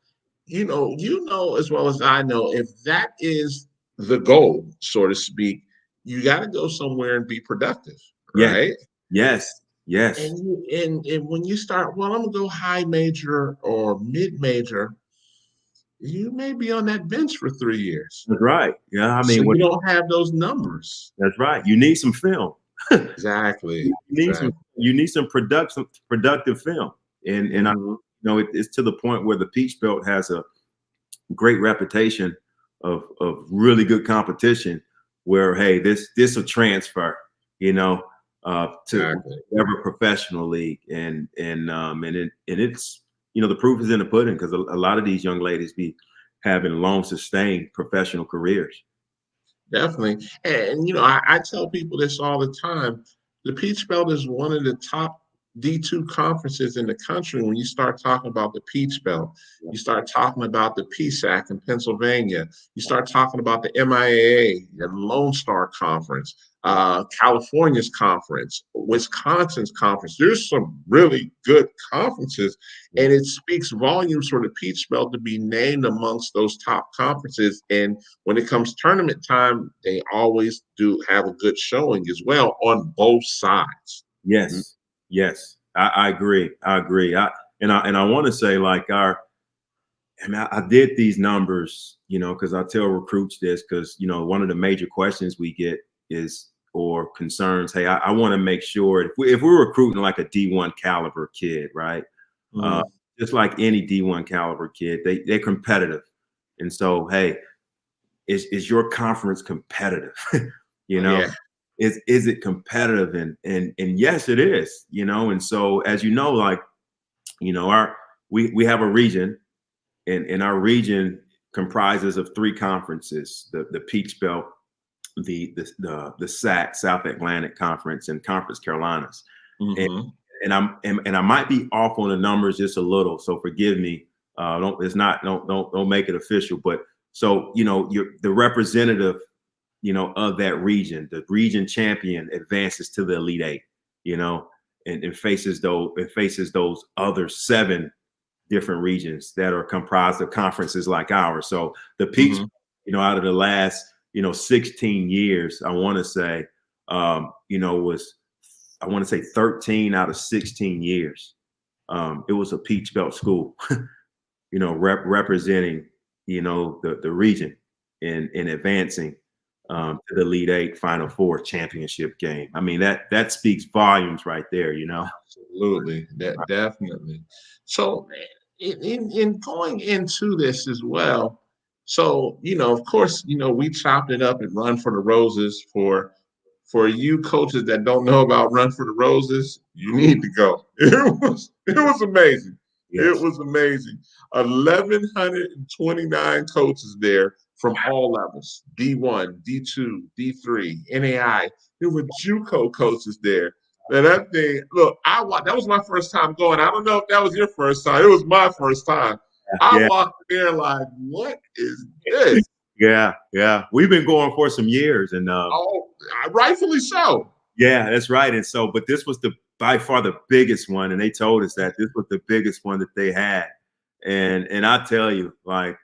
you know, as well as I know, if that is the goal, so to speak, you got to go somewhere and be productive, right? Yes. Yes. And when you start, well, I'm gonna go high major or mid major, you may be on that bench for 3 years. That's right. Yeah. I So mean, you don't have those numbers. that's right. You need some film. Exactly. You need some. Exactly. You need some productive film. And I, Mhm. it's to the point where the Peach Belt has a great reputation of really good competition. Where hey, this will transfer. You know, to Exactly. whatever professional league, and it's the proof is in the pudding because a lot of these young ladies be having long sustained professional careers. Definitely. And I tell people this all the time. The Peach Belt is one of the top D2 conferences in the country when you start talking about the Peach Belt. You start talking about the PSAC in Pennsylvania. You start talking about the MIAA, the Lone Star Conference, California's conference, Wisconsin's conference. There's some really good conferences, and it speaks volumes for the Peach Belt to be named amongst those top conferences. And when it comes tournament time, they always do have a good showing as well on both sides. Yes, yes, I agree. I agree. I want to say like I did these numbers, because I tell recruits this because one of the major questions we get is or concerns. Hey, I want to make sure if we're recruiting like a D1 caliber kid, right? Uh, Mm. just like any D1 caliber kid, they're competitive, and so hey, is your conference competitive? you Oh, know, yeah. is it competitive? And yes, it is. And so as like our we have a region, and our region comprises of three conferences: the Peach Belt, the SAC, South Atlantic Conference, and Conference Carolinas. And, Hmm. and I might be off on the numbers just a little, so forgive me. Don't make it official, but so you're the representative, of that region. The region champion advances to the Elite Eight, and faces those other seven different regions that are comprised of conferences like ours. So the Peach, Hmm. out of the last 16 years, I want to say, was I want to say 13 out of 16 years. It was a Peach Belt school, representing, the region in advancing to the Elite Eight Final Four championship game. I mean, that speaks volumes right there, Absolutely. That definitely. So in going into this as well, so of course, we chopped it up and Run for the Roses. For you coaches that don't know about Run for the Roses, you need to go. It was amazing. It Yes. was amazing. 1,129 coaches there from all levels: D1, D2, D3, NAI. There were JUCO coaches there. Man, that thing. Look, that was my first time going. I don't know if that was your first time. It was my first time. I Yeah. walked there like, what is this? Yeah. Yeah. We've been going for some years, and Oh, rightfully so. yeah, that's right. And so, but this was by far the biggest one, and they told us that this was the biggest one that they had. And I tell you, like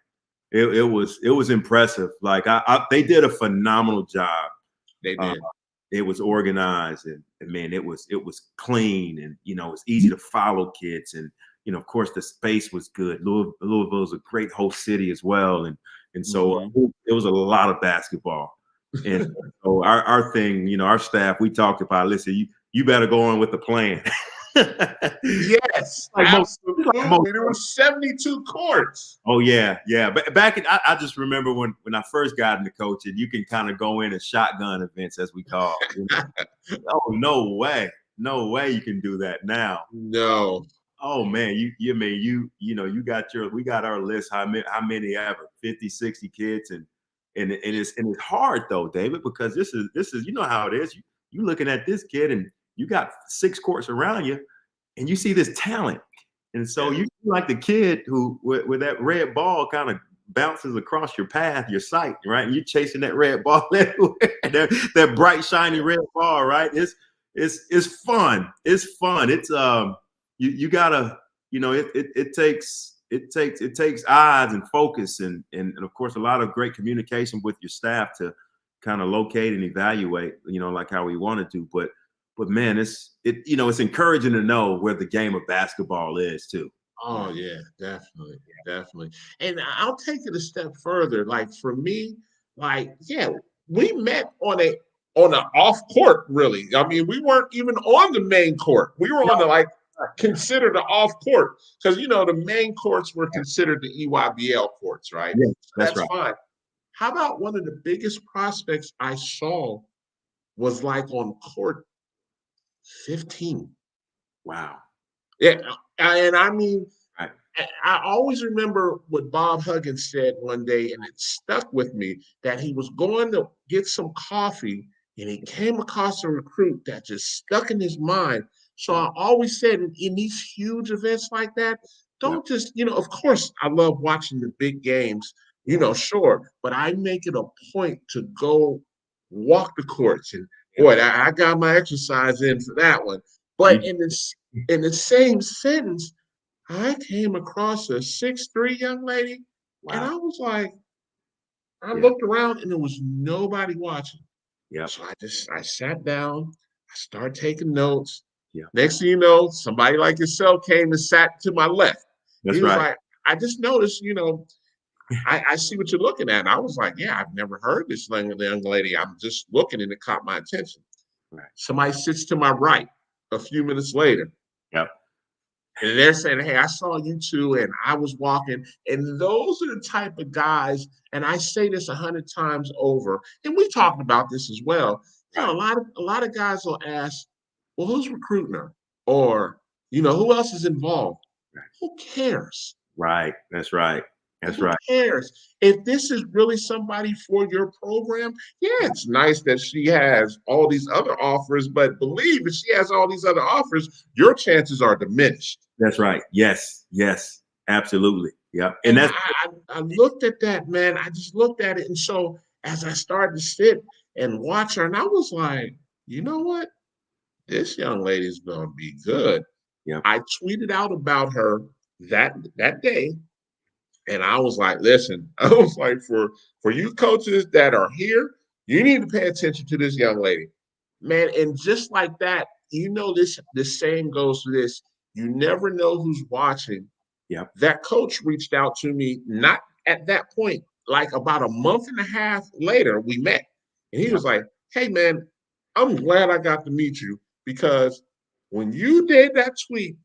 it was impressive. Like they did a phenomenal job. They Uh, did. it was organized, and man, it was clean, and it's easy to follow kids, and of course the space was good. Louisville is a great host city as well, and so Mhm. it was a lot of basketball. And so our thing, our staff, we talked about. Listen, you better go on with the plan. Yes, like most, like most absolutely. There were 72 courts. Oh yeah, yeah. But back in, I just remember when I first got into coaching, you can kind of go in and shotgun events, as we call Oh, no way you can do that now. No. Oh man, you mean you got we got our list, how many ever 50, 60 kids, and it's hard though, David, because this is how it is. You looking at this kid, and you got 6 courts around you, and you see this talent. And so Yeah. you like the kid who with that red ball kind of bounces across your path, your sight, right? And you're chasing that red ball everywhere, that bright, shiny red ball, right? It's fun. It's fun. It's you gotta, it takes eyes and focus, and of course a lot of great communication with your staff to kind of locate and evaluate, like how we want to do. But but man, it's encouraging to know where the game of basketball is too. Oh yeah, definitely, definitely. And I'll take it a step further. Like for me, like yeah, we met on an off court. Really, I mean, we weren't even on the main court. We were on the like considered the off court because the main courts were considered the EYBL courts, right? Yeah, So that's that's right. fine. How about one of the biggest prospects I saw was like on court 15? Wow. Yeah, and I mean, Right. I always remember what Bob Huggins said one day, and it stuck with me that he was going to get some coffee and he came across a recruit that just stuck in his mind. So I always said in these huge events like that, Yeah. don't just, of course, I love watching the big games, sure, but I make it a point to go walk the courts. And boy, I got my exercise in for that one. But in the same sentence, I came across a 6'3" young lady, and Wow. I was like, I Yeah. looked around and there was nobody watching. Yeah. So I sat down, I started taking notes. Yeah. Next thing you know, somebody like yourself came and sat to my left. That's He was right. like, I just noticed, I see what you're looking at. And I was like, yeah, I've never heard this young lady. I'm just looking and it caught my attention. Right. Somebody sits to my right a few minutes later. Yep. And they're saying, hey, I saw you two and I was walking. And those are the type of guys, and I say this 100 times over, and we talked about this as well. Right. A lot of guys will ask, well, who's recruiting her? Or, who else is involved? Right. Who cares? Right. That's right. That's right. Who cares? If this is really somebody for your program, yeah, it's nice that she has all these other offers, but believe if she has all these other offers, your chances are diminished. That's right. Yes. Yes. Absolutely. Yeah. And I looked at that, man. I just looked at it. And so as I started to sit and watch her, and I was like, you know what? This young lady's gonna be good. Yeah. I tweeted out about her that day. And I was like, listen, I was like, for you coaches that are here, you need to pay attention to this young lady. Man, and just like that, this saying goes to this, you never know who's watching. Yeah. That coach reached out to me, not at that point, like about a month and a half later, we met. And he was like, hey man, I'm glad I got to meet you because when you did that tweet,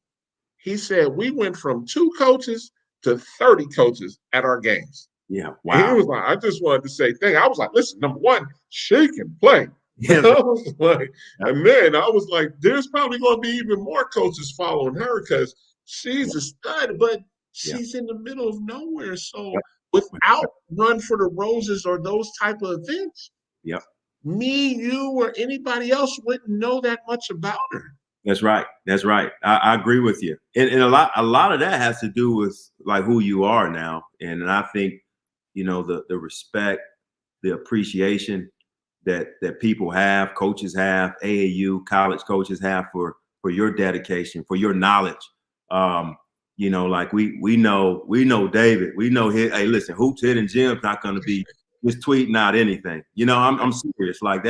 he said we went from 2 coaches to 30 coaches at our games. Yeah. Wow. And he was like, I just wanted to say thank you. I was like, listen, number one, she can play. Yeah. I was like, and then I was like, there's probably going to be even more coaches following her because she's a stud, but she's in the middle of nowhere. So without Run for the Roses or those type of events, me, you, or anybody else wouldn't know that much about her. That's right. That's right. I agree with you. And a lot of that has to do with like who you are now. And I think, the respect, the appreciation that people have, coaches have, AAU, college coaches have for your dedication, for your knowledge. Like we know David, we know hey, listen, Hoops Hidden Gems not going to be just tweeting out anything. I'm serious. Like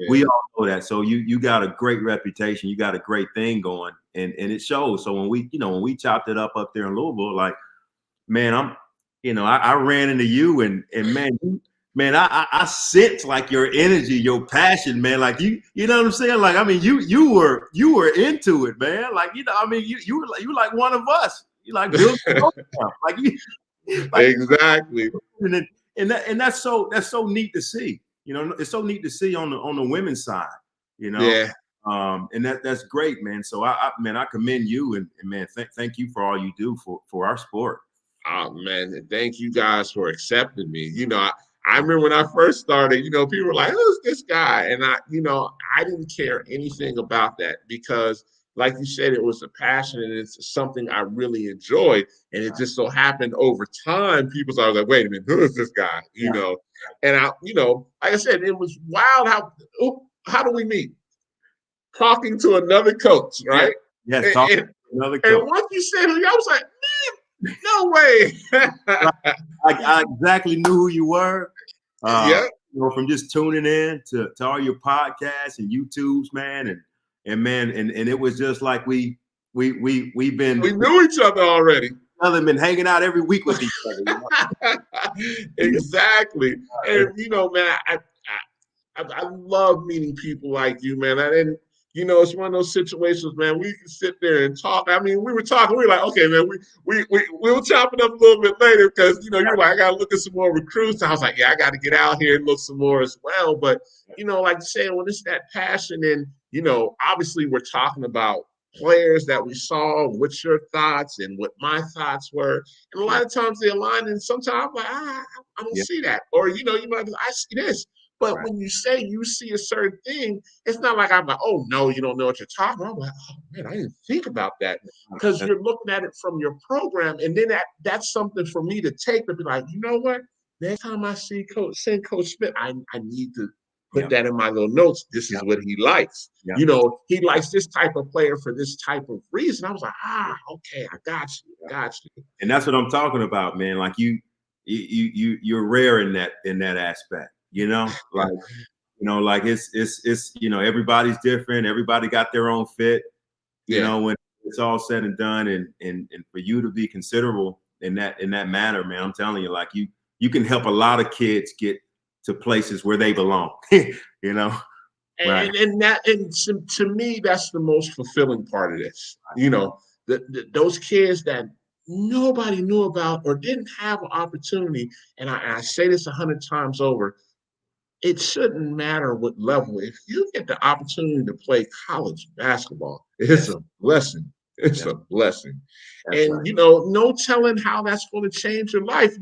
we all know that. So you got a great reputation. You got a great thing going, and it shows. So when we chopped it up there in Louisville, like, man, I ran into you and man, I sense like your energy, your passion, man. Like you know what I'm saying? Like, I mean, you were into it, man. Like, you were like one of us. You like Bill like you like, exactly. And that's so neat to see. It's so neat to see on the women's side. Yeah. And that's great, man. So I commend you and man, thank you for all you do for our sport. Oh man, thank you guys for accepting me. I remember when I first started, people were like, who's this guy? And I didn't care anything about that because like you said, it was a passion and it's something I really enjoyed. And it just so happened over time, people started like, wait a minute, who is this guy? And like I said, it was wild how do we meet? Talking to another coach, right? Yes, talking to another coach. And once you said it, I was like, man, no way. I exactly knew who you were. From just tuning in to all your podcasts and YouTubes, man, And man, and it was just like we've been We knew each other already. Been hanging out every week with each other. You know? Exactly. And you know, man, I love meeting people like you, man. And you know, it's one of those situations, man. We can sit there and talk. I mean, we were talking. We were like, okay, man, we'll chop it up a little bit later because you know, you're like, I got to look at some more recruits. I was like, yeah, I got to get out here and look some more as well. But you know, like saying, when it's that passion, and you know, obviously, we're talking about players that we saw, what's your thoughts and what my thoughts were. And a lot of times they align, and sometimes I'm like, I don't see that. Or, you know, you might be like, I see this. But when you say you see a certain thing, it's not like I'm like, oh, no, you don't know what you're talking about. I'm like, oh, man, I didn't think about that. Because you're looking at it from your program. And then that's something for me to take to be like, you know what? Next time I see Coach Smith, I need to put that in my little notes. This is what he likes. You know, he likes this type of player for this type of reason. I was like, okay, I got you. And that's what I'm talking about, man. Like you're rare in that aspect. You know, like like it's you know, everybody's different. Everybody got their own fit. You know, when it's all said and done, and for you to be considerable in that manner, man, I'm telling you, like you can help a lot of kids get to places where they belong. You know, and to me, that's the most fulfilling part of this. You know, those kids that nobody knew about or didn't have an opportunity, and I say this 100 times over. It shouldn't matter what level. If you get the opportunity to play college basketball, it's a blessing. It's a blessing. And, you know, no telling how that's going to change your life.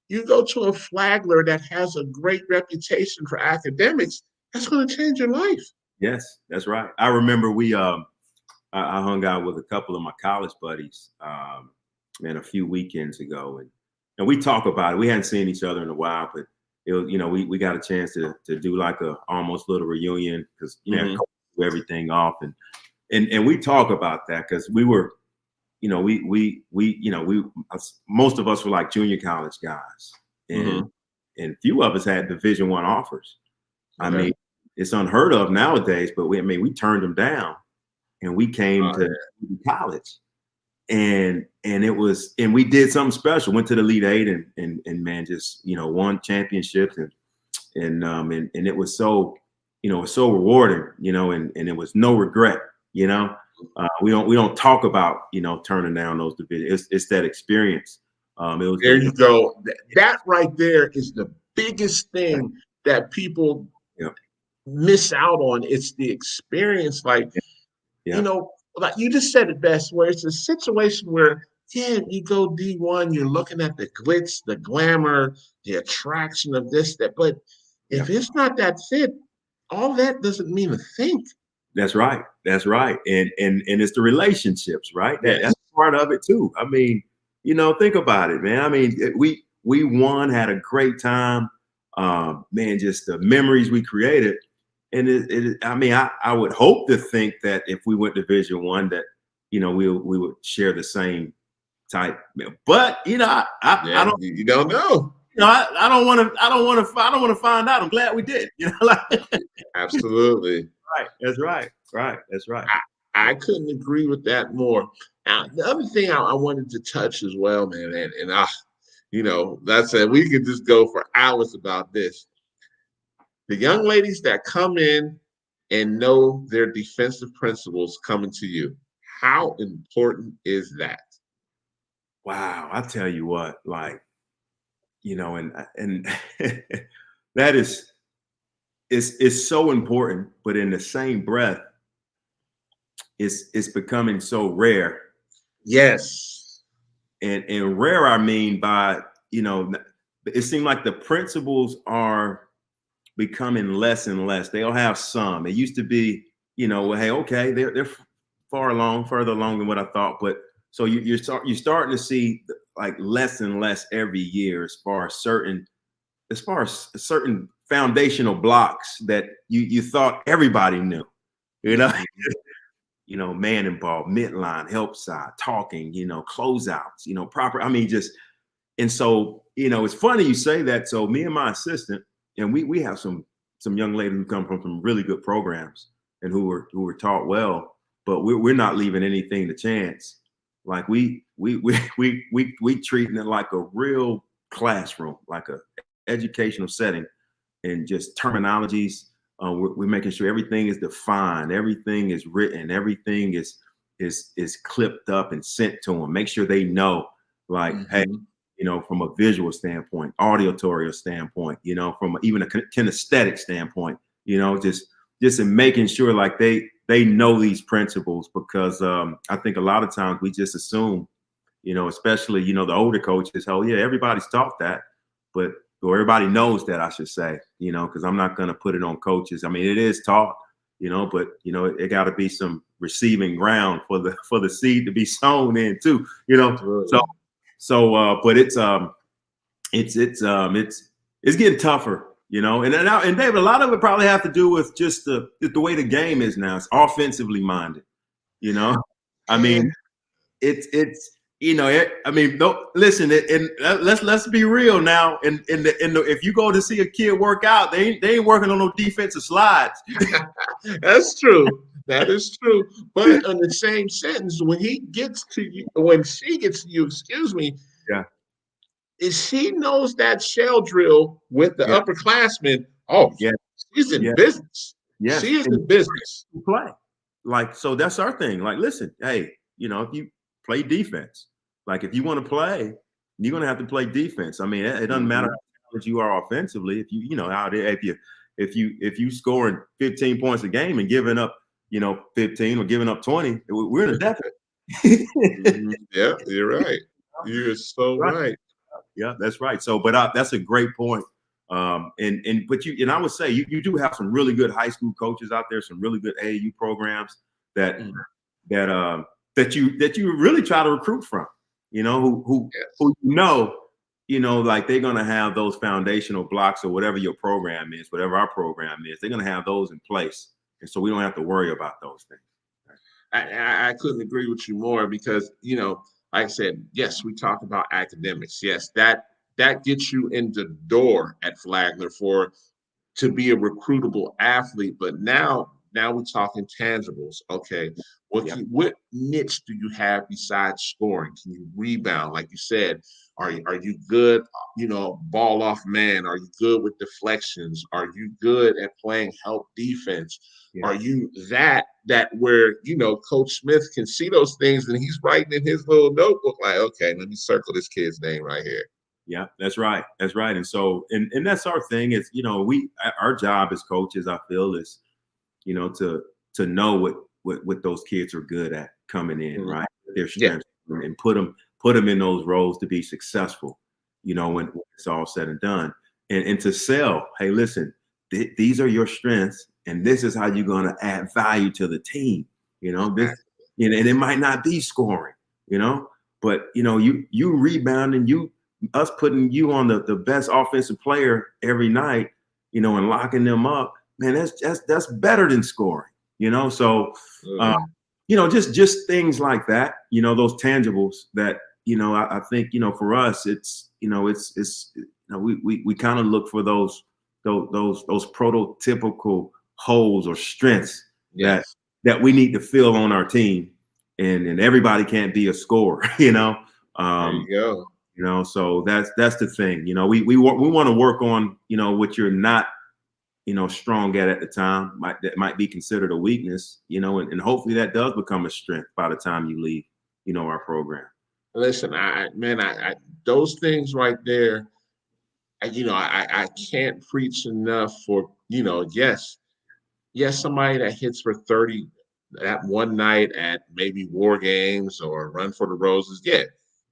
You go to a Flagler that has a great reputation for academics, that's going to change your life. Yes, that's right. I remember I hung out with a couple of my college buddies a few weekends ago. And we talk about it. We hadn't seen each other in a while, but it was, you know, we got a chance to do like a almost little reunion because you know do everything off and we talk about that because we were, you know, we most of us were like junior college guys, and few of us had Division I offers. I mean, it's unheard of nowadays, but we turned them down and we came to college. And it was, and we did something special. Went to the Elite Eight and man, just you know, won championships and it was so, you know, so rewarding, you know, and it was no regret, you know. We don't talk about, you know, turning down those divisions. It's that experience. It was there you go. That right there is the biggest thing that people miss out on. It's the experience, like you know. Like you just said it best, where it's a situation where, you go D1, you're looking at the glitz, the glamour, the attraction of this, that, but if it's not that fit, all that doesn't mean a thing. That's right. That's right. And it's the relationships, right? That's part of it too. I mean, you know, think about it, man. I mean, we won, had a great time. Man, just the memories we created. And I mean, I would hope to think that if we went Division I, that you know we would share the same type. But you know, I don't. You don't know. You know, I don't want to find out. I'm glad we did. You know, like absolutely. Right. That's right. Right. That's right. I couldn't agree with that more. Now, the other thing I wanted to touch as well, man, and you know, that's it. We could just go for hours about this. The young ladies that come in and know their defensive principles coming to you, how important is that? Wow, I tell you what, like, you know, and that is so important, but in the same breath, it's becoming so rare. Yes. And rare, I mean by, you know, it seemed like the principles are becoming less and less. They'll have some. It used to be, you know, well, hey, okay, they're further along than what I thought. But so you're starting to see like less and less every year as far as certain foundational blocks that you thought everybody knew, you know. You know, man involved, midline, help side, talking, you know, closeouts, you know, proper. I mean, just, and so, you know, it's funny you say that. So me and my assistant, and we have some young ladies who come from some really good programs. and who were taught well, but we're not leaving anything to chance. Like we treating it like a real classroom, like a educational setting, and just terminologies. We're making sure everything is defined, everything is written, everything is clipped up and sent to them. Make sure they know, like, hey, from a visual standpoint, auditory standpoint, from even a kinesthetic standpoint, just in making sure like they know these principles, because I think a lot of times we just assume, especially, the older coaches, oh yeah, everybody's taught that, or everybody knows that, I should say, because I'm not going to put it on coaches. I mean, it is taught, but it got to be some receiving ground for the seed to be sown in too, but it's getting tougher, and David, a lot of it probably have to do with just the way the game is now. It's offensively minded, I mean, listen, and let's be real now. If you go to see a kid work out, they ain't working on no defensive slides. That's true. That is true. But in the same sentence, when she gets to you, excuse me, yeah, she knows that shell drill with the upperclassmen. Oh, yeah, she's in business. Yes, she is in business. Play so that's our thing. Like, listen, hey, if you play defense, like if you want to play, you're gonna have to play defense. I mean, it doesn't matter how good you are offensively. If you scoring 15 points a game and giving up, 15 or giving up 20, we're in a deficit. Yeah, you're right. You're so right. Yeah, that's right. So, but that's a great point. But I would say you do have some really good high school coaches out there, some really good AAU programs that you really try to recruit from, who like they're going to have those foundational blocks, or whatever your program is, whatever our program is, they're going to have those in place. And so we don't have to worry about those things. I couldn't agree with you more, because, like I said, yes, we talk about academics. Yes, that gets you in the door at Flagler to be a recruitable athlete. But now we're talking tangibles. Okay, what niche do you have besides scoring? Can you rebound? Like you said, are you good, ball off man? Are you good with deflections? Are you good at playing help defense? Yeah. Are you that where, Coach Smith can see those things and he's writing in his little notebook, like, okay, let me circle this kid's name right here. Yeah, that's right. That's right. And so, and that's our thing is, our job as coaches, I feel, is, to know what those kids are good at coming in, right? Their strengths, and put them in those roles to be successful, when it's all said and done, and to sell, hey, listen, these are your strengths, and this is how you're going to add value to the team, this, and it might not be scoring, but, you rebound, and us putting you on the best offensive player every night, and locking them up, man, that's better than scoring, so, just things like that, those tangibles that, I think, for us, it's, we kind of look for those prototypical holes or strengths that we need to fill on our team, and everybody can't be a scorer, there you go. So that's the thing. We want to work on, what you're not, strong at the time, that might be considered a weakness, and hopefully that does become a strength by the time you leave, our program. Listen, I those things right there, I can't preach enough for, yes, somebody that hits for 30 that one night at maybe War Games or Run for the Roses,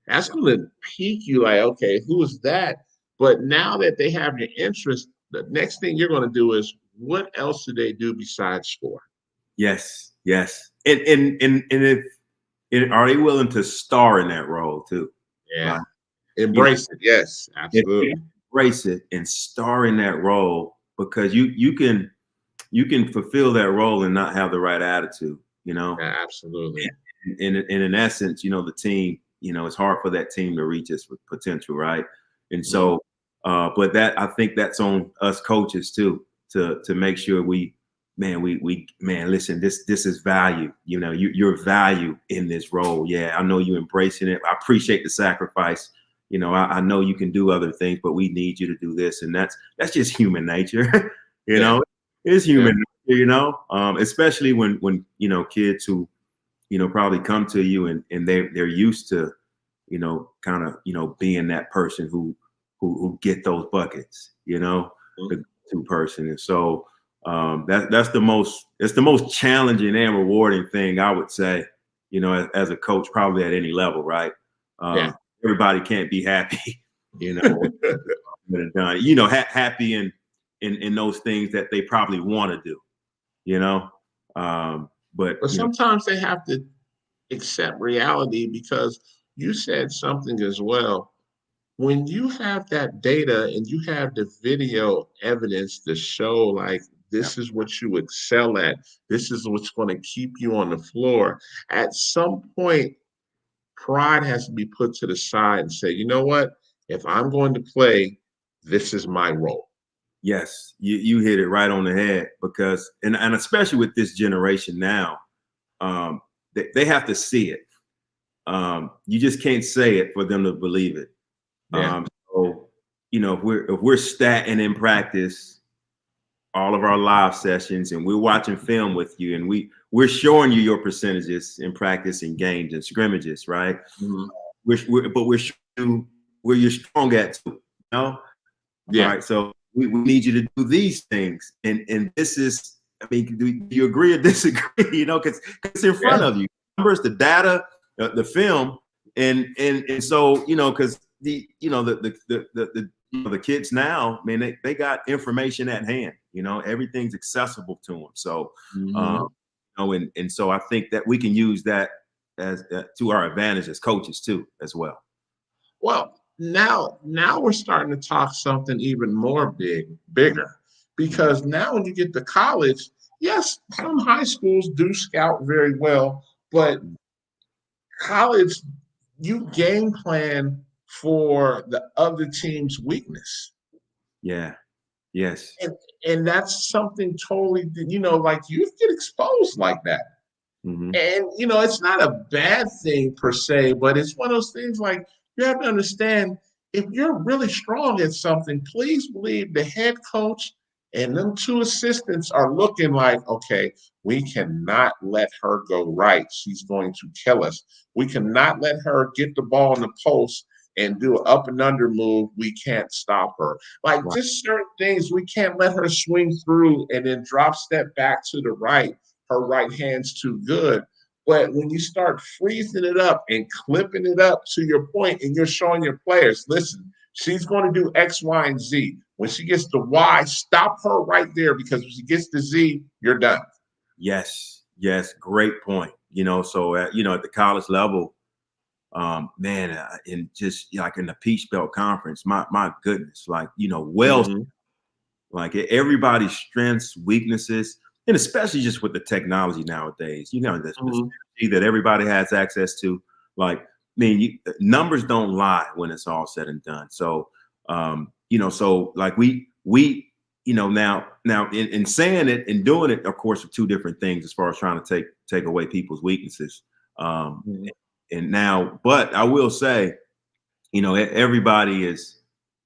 that's going to pique you, like, okay, who is that? But now that they have your interest, the next thing you're going to do is, what else do they do besides score? Yes. And if are they willing to star in that role too? Yeah. Right? Embrace it. Yes, absolutely. Embrace it and star in that role, because you can fulfill that role and not have the right attitude, Yeah, absolutely. And in essence, the team, it's hard for that team to reach its potential, right? And so, but I think that's on us coaches too, to make sure we man, man, listen, this is value. You know, your value in this role. Yeah, I know you embracing it. I appreciate the sacrifice. You know, I know you can do other things, but we need you to do this, and that's just human nature. You know, it's human nature. You know, especially when you know, kids who, you know, probably come to you and they're used to, you know, kind of, you know, being that person who get those buckets. You know, the go-to person, and so. It's the most challenging and rewarding thing, I would say, you know, as a coach, probably at any level, right? Everybody can't be happy, you know, done, you know, happy in those things that they probably want to do, you know. But sometimes they have to accept reality, because you said something as well. When you have that data and you have the video evidence to show, like, this is what you excel at, this is what's going to keep you on the floor, at some point, pride has to be put to the side and say, you know what? If I'm going to play, this is my role. Yes, you hit it right on the head, because and especially with this generation now, they have to see it. You just can't say it for them to believe it. So, you know, if we're statting in practice, all of our live sessions, and we're watching film with you, and we're showing you your percentages in practice and games and scrimmages, right? But we're showing you where you're strong at too, you know? All right, so we need you to do these things, and this is, I mean, do you agree or disagree? You know, because it's in front of you. Numbers, the data, the film, and so, you know, because the kids now, man, they got information at hand. You know, everything's accessible to them. So, you know, and so I think that we can use that as to our advantage as coaches too, as well. Well, now we're starting to talk something even more bigger, because now when you get to college, yes, some high schools do scout very well, but college, you game plan for the other team's weakness. Yeah. Yes. And that's something totally, you know, like, you get exposed like that. And, you know, it's not a bad thing per se, but it's one of those things, like, you have to understand, if you're really strong at something, please believe the head coach and them two assistants are looking like, okay, we cannot let her go right. She's going to kill us. We cannot let her get the ball in the post and do an up and under move. We can't stop her. Like, just certain things, we can't let her swing through and then drop step back to the right. Her right hand's too good. But when you start freezing it up and clipping it up, to your point, and you're showing your players, listen, she's going to do X, Y, and Z. When she gets to Y, stop her right there, because when she gets to Z, you're done. Yes. Great point. You know, so, you know, at the college level, man, and just like in the Peach Belt Conference, my goodness, like, you know, like everybody's strengths, weaknesses, and especially just with the technology nowadays, you know, the that everybody has access to. Like, I mean, numbers don't lie when it's all said and done. So, you know, so like we, you know, now in saying it and doing it, of course, are two different things as far as trying to take away people's weaknesses. And now, but I will say, you know, everybody is,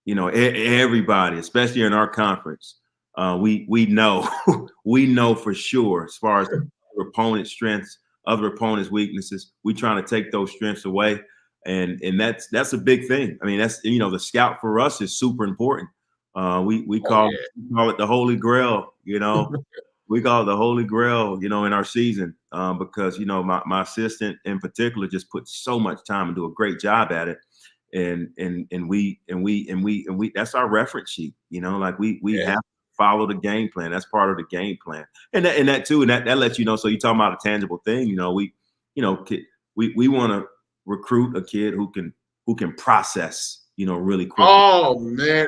you know, everybody, especially in our conference, we know we know for sure, as far as other opponent's strengths, other opponent's weaknesses, we trying to take those strengths away, and that's a big thing. I mean, that's, you know, the scout for us is super important. We call it the Holy Grail, you know. We call it the Holy Grail, you know, in our season, because, you know, my assistant in particular just put so much time and do a great job at it. And we that's our reference sheet, you know, like we have to follow the game plan. That's part of the game plan. And that too, and that lets you know, so you're talking about a tangible thing, you know, we want to recruit a kid who can process, you know, really quick. Oh man.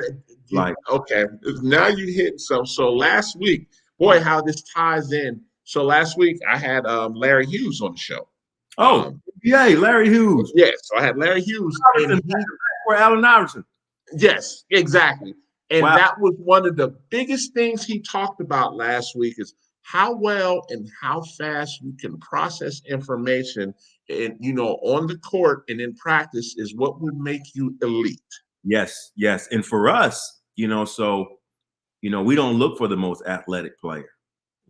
Like, okay, now you hit some. So last week, boy, how this ties in. So last week I had Larry Hughes on the show. Yay, Larry Hughes. Yes, so I had Larry Hughes. For Allen Iverson. Yes, exactly. And that was one of the biggest things he talked about last week, is how well and how fast you can process information and on the court and in practice is what would make you elite. Yes, yes. And for us, so we don't look for the most athletic player.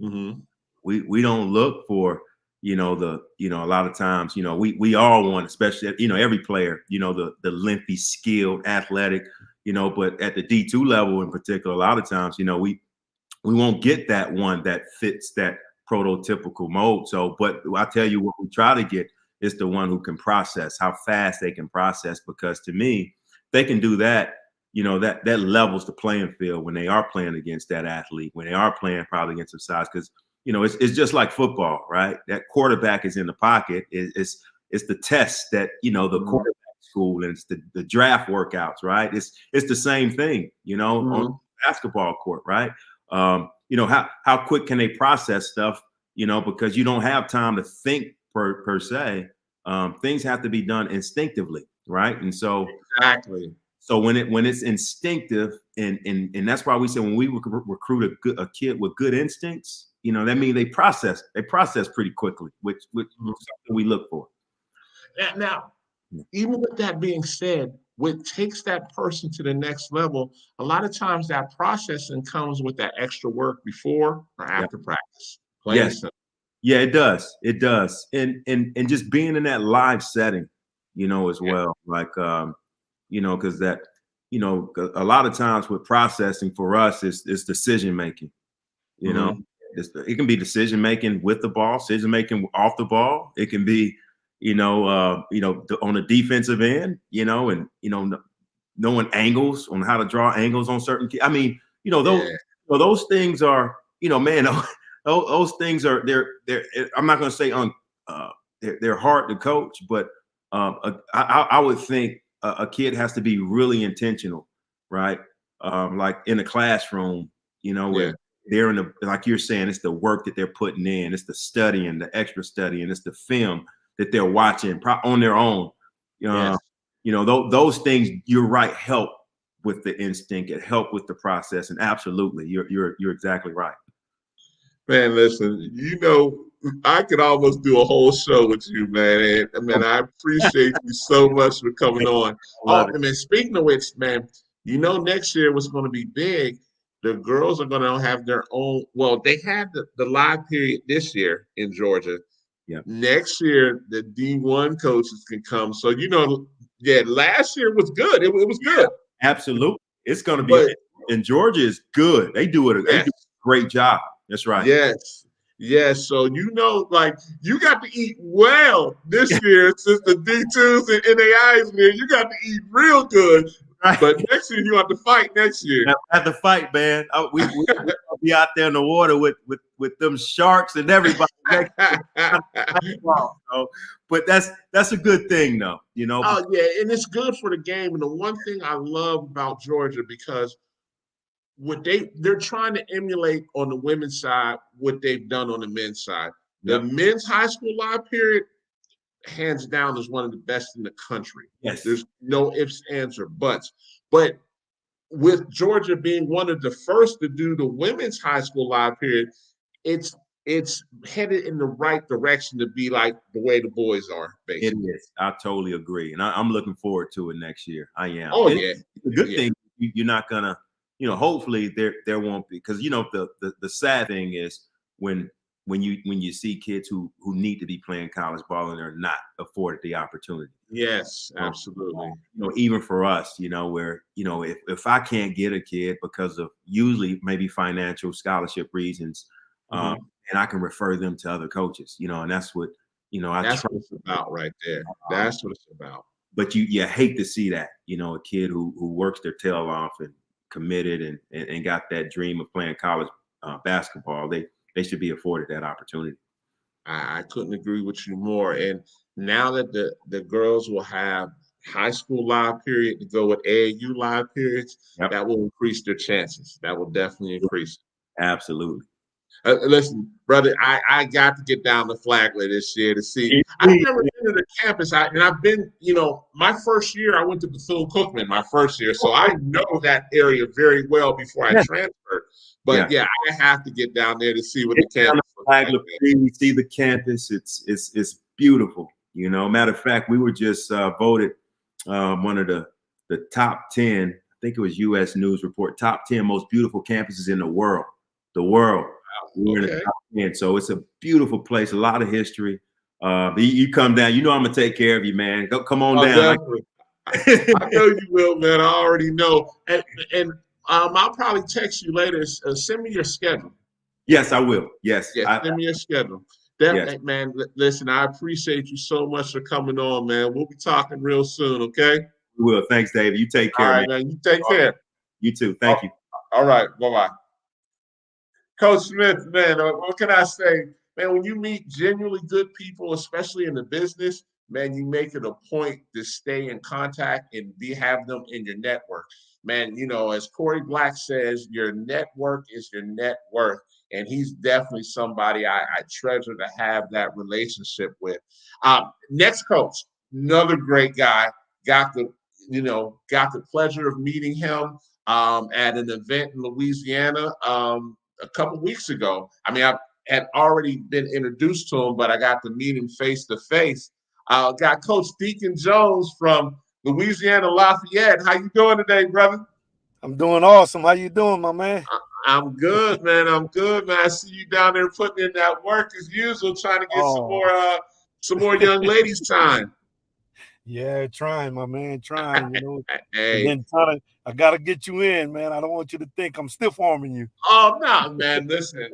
Mm-hmm. We don't look for a lot of times we all want, especially every player, the lengthy, skilled, athletic, but at the D2 level in particular, a lot of times we won't get that one that fits that prototypical mold. So, but I tell you what we try to get is the one who can process, how fast they can process, because to me, they can do that. That levels the playing field when they are playing against that athlete, when they are playing probably against some size, because it's just like football, right? That quarterback is in the pocket. It's the test that the quarterback school, and it's the draft workouts, right? It's the same thing, on the basketball court, right? How quick can they process stuff? Because you don't have time to think per se. Things have to be done instinctively, right? And so exactly. So when it's instinctive, and that's why we say when we recruit a kid with good instincts, that means they process pretty quickly, which something we look for. Now, even with that being said, what takes that person to the next level, a lot of times that processing comes with that extra work before or after practice. Yes. Yeah, it does. It does. And just being in that live setting, as well, like, because that, a lot of times with processing for us is decision making, it can be decision making with the ball, decision making off the ball. It can be, on the defensive end, and knowing angles, on how to draw angles on certain. I mean, those things are, man, those things are they're. I'm not going to say they're hard to coach, but I would think a kid has to be really intentional, right? Like in the classroom, where they're in the, like you're saying, it's the work that they're putting in, it's the studying, the extra studying, it's the film that they're watching on their own. Those things, you're right, help with the instinct, it help with the process, and absolutely, you're exactly right. Man, listen, I could almost do a whole show with you, man. And man, I appreciate you so much for coming on. Oh, man, speaking of which, man, next year what's going to be big. The girls are going to have their own. Well, they had the live period this year in Georgia. Yeah. Next year, the D1 coaches can come. So, last year was good. It was good. Absolutely. It's going to be, and Georgia is good. They do it. They do a great job. That's right. Yes. So, like you got to eat well this year since the D2s and NAIs there. You got to eat real good. Right. But next year, you have to fight next year. Have to fight, man. We'll be out there in the water with them sharks and everybody. But that's a good thing, though. Oh, yeah. And it's good for the game. And the one thing I love about Georgia, because they're trying to emulate on the women's side what they've done on the men's side. The men's high school live period, hands down, is one of the best in the country. Yes. There's no ifs, ands, or buts. But with Georgia being one of the first to do the women's high school live period, it's headed in the right direction to be like the way the boys are, basically. It is. I totally agree. And I'm looking forward to it next year. I am. Oh, yeah. It's a good thing. You're not going to, hopefully there won't be, because the sad thing is when you see kids who need to be playing college ball and they're not afforded the opportunity. Yes, absolutely. Even for us, where if I can't get a kid because of usually maybe financial scholarship reasons, and I can refer them to other coaches, and that's what that's what it's about right there. That's what it's about. But you hate to see that, a kid who works their tail off and committed and got that dream of playing college basketball. They should be afforded that opportunity. I couldn't agree with you more. And now that the girls will have high school live period to go with AAU live periods, that will increase their chances. That will definitely increase. Absolutely. Listen, brother, I got to get down to Flagler this year to see. I've never been to the campus, and I've been, my first year I went to Bethune-Cookman my first year, so I know that area very well before I transferred. But yeah, I have to get down there to see what the campus looks like. We see the campus. It's beautiful. You know, matter of fact, we were just voted one of the top 10. I think it was U.S. News Report, top 10 most beautiful campuses in the world. The world. We're in the top 10. So it's a beautiful place. A lot of history. You come down. You know I'm gonna take care of you, man. Come on down. I know you will, man. I already know. And I'll probably text you later. Send me your schedule. Yes, I will. Yes. Send me your schedule. Definitely, man. Listen, I appreciate you so much for coming on, man. We'll be talking real soon, okay? We will. Thanks, David. You take care, all right, man. You take care. You too. Thank you. All right. Bye-bye. Coach Smith, man, what can I say? Man, when you meet genuinely good people, especially in the business, man, you make it a point to stay in contact and have them in your network. Man, you know, as Corey Black says, your network is your net worth. And he's definitely somebody I treasure to have that relationship with. Next coach, another great guy. Got the pleasure of meeting him at an event in Louisiana a couple weeks ago. I mean, I had already been introduced to him, but I got to meet him face to face. Got Coach Deacon Jones from Louisiana Lafayette. How you doing today, brother? I'm doing awesome. How you doing, my man? I'm good, man. I'm good, man. I see you down there putting in that work as usual, trying to get some more young ladies time. Yeah, trying, my man, trying. You know, hey. And then I gotta get you in, man. I don't want you to think I'm stiff arming you. Oh no, man. Listen,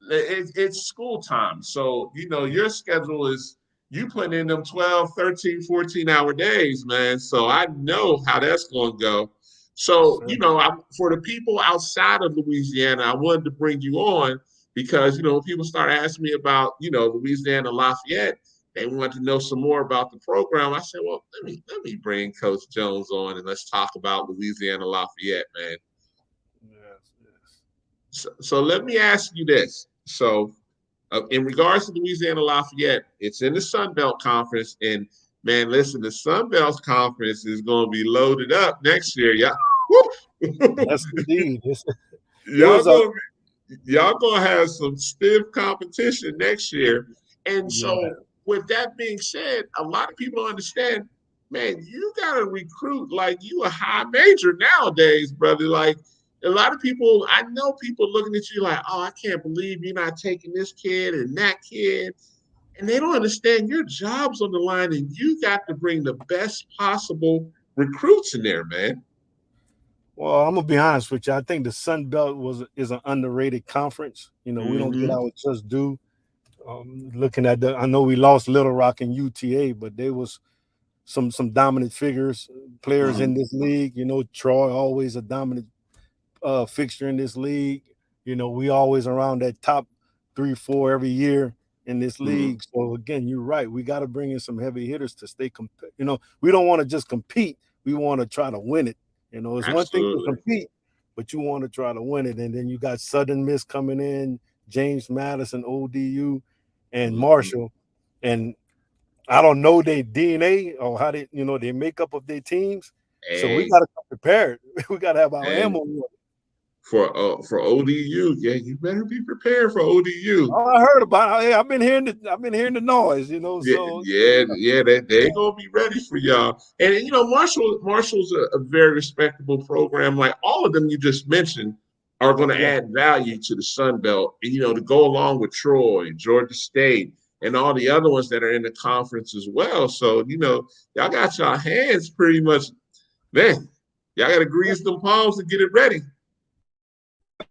it's school time, so you know your schedule is you putting in them 12, 13, 14-hour days, man. So I know how that's going to go. So, you know, for the people outside of Louisiana, I wanted to bring you on because, you know, people start asking me about, you know, Louisiana Lafayette. They want to know some more about the program. I said, well, let me bring Coach Jones on and let's talk about Louisiana Lafayette, man. Yes. So let me ask you this. So in regards to Louisiana Lafayette, it's in the Sun Belt Conference. And, man, listen, the Sun Belt Conference is going to be loaded up next year. Yeah. Yes, indeed. Y'all going to have some stiff competition next year. And so with that being said, a lot of people understand, man, you got to recruit like you a high major nowadays, brother. Like, a lot of people, I know people looking at you like, oh, I can't believe you're not taking this kid and that kid. And they don't understand your job's on the line and you got to bring the best possible recruits in there, man. Well, I'm going to be honest with you. I think the Sun Belt is an underrated conference. You know, we don't get our just due. Looking at I know we lost Little Rock and UTA, but there was some dominant players in this league. You know, Troy, always a dominant fixture in this league. You know, we always around that top 3-4 every year in this league. So again, you're right. We got to bring in some heavy hitters to stay you know, we don't want to just compete. We want to try to win it. You know, it's one thing to compete, but you want to try to win it. And then you got Southern Miss coming in, James Madison, ODU, and Marshall. And I don't know their DNA or how they, you know, their makeup of their teams. So we got to come prepared. We got to have our ammo. For ODU, yeah, you better be prepared for ODU. Oh, I heard about it. Hey, I've been hearing the noise, you know. So they're gonna be ready for y'all. And you know, Marshall's a very respectable program. Like all of them you just mentioned are going to add value to the Sun Belt. You know, to go along with Troy, Georgia State, and all the other ones that are in the conference as well. So you know, y'all got y'all hands pretty much. Man, y'all got to grease them palms and get it ready.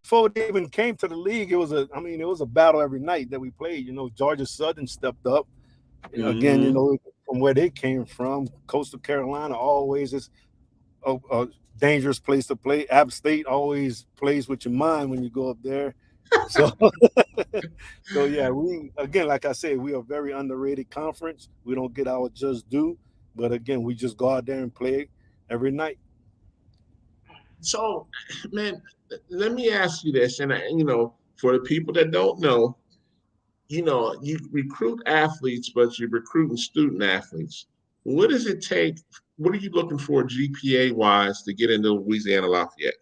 Before they even came to the league, it was a battle every night that we played. You know, Georgia Southern stepped up. Again, you know, from where they came from, Coastal Carolina always is a dangerous place to play. App State always plays with your mind when you go up there. So, yeah, like I said, we are a very underrated conference. We don't get our just due, but again, we just go out there and play every night. So, man, let me ask you this, and you know, for the people that don't know, you know, you recruit athletes, but you're recruiting student athletes. What does it take? What are you looking for GPA wise to get into Louisiana Lafayette?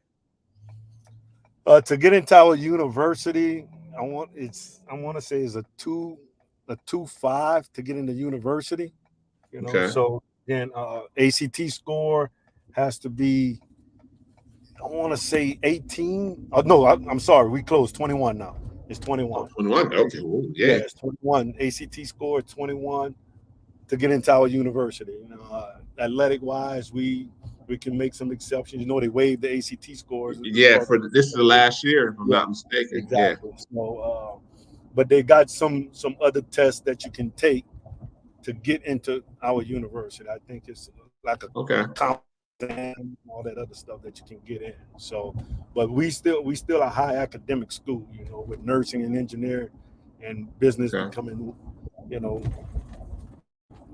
To get into our university, I want to say is a 2.5 to get into university. Okay. So again, ACT score has to be, I want to say 18. Oh no, I'm sorry, we closed 21 now. It's Oh, 21. 21. Okay. Well, Yeah, yeah. it's 21. ACT score 21 to get into our university. Athletic wise, we can make some exceptions. They waived the ACT scores Yeah. because This is the last year, if I'm yeah, not mistaken. Yeah. exactly. So, but they got some other tests that you can take to get into our university. I think it's like a Okay. comp exam, all that other stuff that you can get in. So, but we still a high academic school, with nursing and engineering and business Okay. becoming,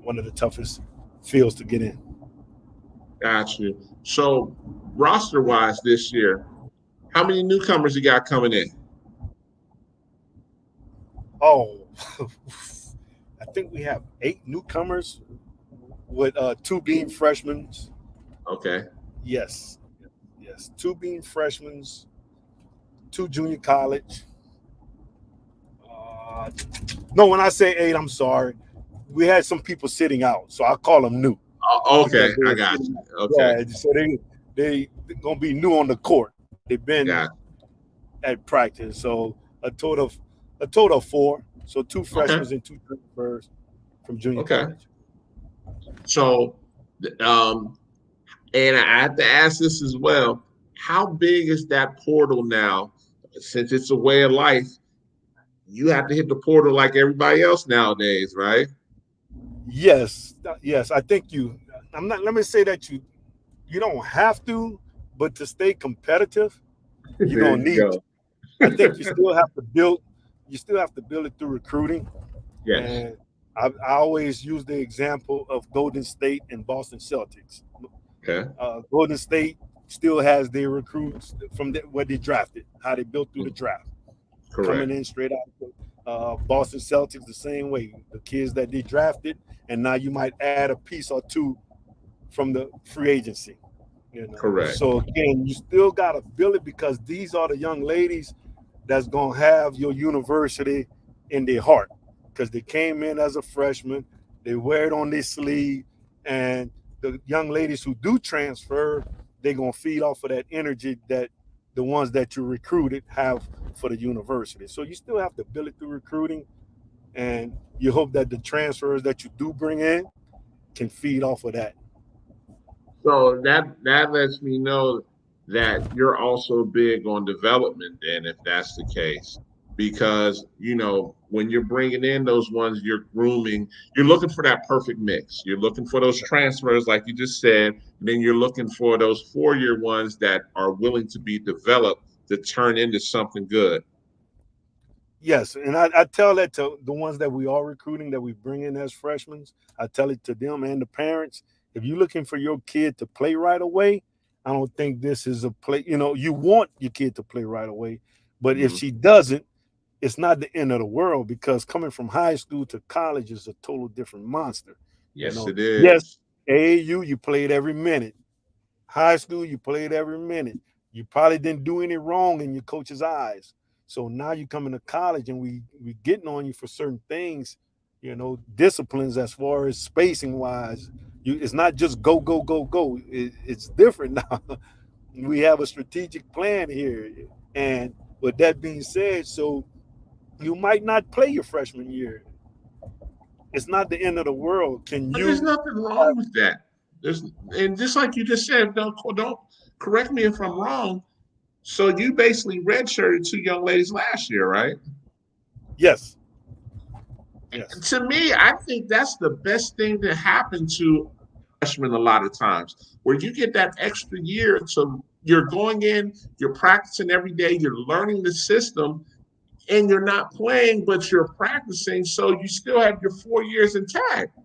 one of the toughest fields to get in. Got you. So, roster wise this year, how many newcomers you got coming in? Oh, I think we have 8 newcomers with 2 being freshmen. Okay. Yes, 2 being freshmen, 2 junior college. No, when I say 8, I'm sorry. We had some people sitting out, so I call them new. Oh, okay. I got you. Okay. Yeah, so they gonna be new on the court. They've been at practice, so a total of 4. So 2 freshmen and 2 transfers from junior college. So, and I have to ask this as well: how big is that portal now? Since it's a way of life, you have to hit the portal like everybody else nowadays, right? Yes. I think I'm not. Let me say that you don't have to, but to stay competitive, you're gonna need to. I think you still have to build. You still have to build it through recruiting. Yes. And I always use the example of Golden State and Boston Celtics. Okay. Golden State still has their recruits from where they drafted, how they built through the draft. Correct. Coming in straight out. Boston Celtics the same way. The kids that they drafted, and now you might add a piece or two from the free agency. Correct. So again, you still got to build it because these are the young ladies that's going to have your university in their heart because they came in as a freshman. They wear it on their sleeve. And the young ladies who do transfer, they're going to feed off of that energy that the ones that you recruited have for the university. So you still have to build it through recruiting. And you hope that the transfers that you do bring in can feed off of that. So that lets me know that you're also big on development then, if that's the case. Because, when you're bringing in those ones you're grooming, you're looking for that perfect mix. You're looking for those transfers, like you just said, and then you're looking for those 4-year ones that are willing to be developed to turn into something good. Yes, and I tell that to the ones that we are recruiting, that we bring in as freshmen. I tell it to them and the parents. If you're looking for your kid to play right away, I don't think this is a play. You want your kid to play right away, but if she doesn't, it's not the end of the world because coming from high school to college is a total different monster. Yes, it is. Yes, AAU, you played every minute. High school, you played every minute. You probably didn't do any wrong in your coach's eyes. So now you come into college and we getting on you for certain things, disciplines as far as spacing wise. It's not just go, go, go, go. It's different now. We have a strategic plan here. And with that being said, so you might not play your freshman year. It's not the end of the world. There's nothing wrong with that. And just like you just said, don't correct me if I'm wrong. So you basically redshirted 2 young ladies last year, right? Yes. To me, I think that's the best thing to happen to freshmen a lot of times, where you get that extra year. So you're going in, you're practicing every day, you're learning the system, and you're not playing, but you're practicing. So you still have your 4 years intact.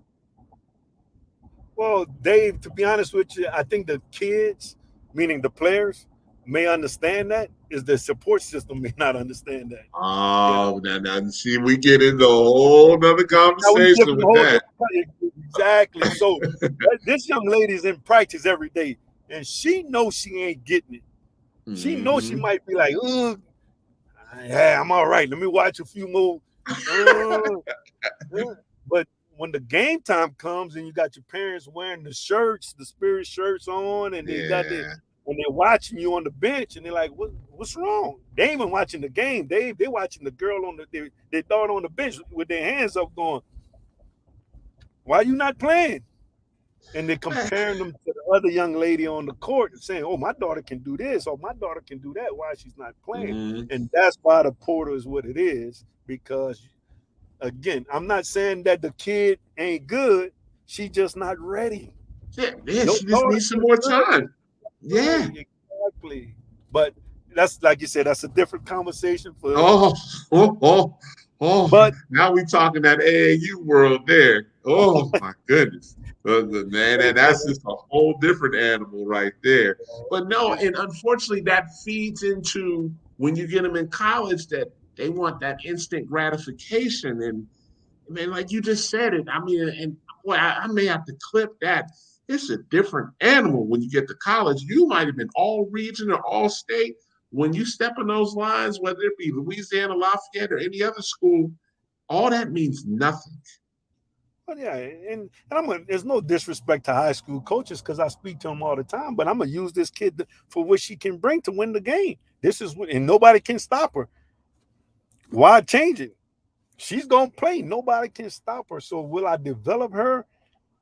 Well, Dave, to be honest with you, I think the kids, meaning the players, may understand that. Is the support system may not understand that. Oh, now see, we get into a whole nother conversation with that. Exactly. So this young lady's in practice every day, and she knows she ain't getting it. She knows she Mhm. might be like, yeah, I'm all right. Let me watch a few more. But when the game time comes and you got your parents wearing the shirts, the Spirit shirts on, and they got the Yeah. and they're watching you on the bench, and they're like, "What's wrong?" They ain't even watching the game. They watching the girl on their daughter on the bench with their hands up, going, "Why you not playing?" And they're comparing them to the other young lady on the court and saying, "Oh, my daughter can do this, or my daughter can do that. Why she's not playing?" Mhm. And that's why the portal is what it is, because again, I'm not saying that the kid ain't good. She just not ready. Yeah, Your she just daughter needs some is more good. time. Yeah. Right, exactly. But that's like you said, that's a different conversation for. Oh, oh, oh, oh. But Now we talking that AAU world there. Oh my goodness. Man, hey, that's man, just a whole different animal right there. But no, and unfortunately that feeds into when you get them in college that they want that instant gratification. And man, like you just said it. I mean, and boy, I may have to clip that. It's a different animal when you get to college. You might have been all region or all state. When you step in those lines, whether it be Louisiana Lafayette or any other school, all that means nothing. but yeah, there's no disrespect to high school coaches because I speak to them all the time. But I'm gonna use this kid for what she can bring to win the game. This is what, and nobody can stop her. Why change it? She's gonna play. Nobody can stop her. So will I develop her?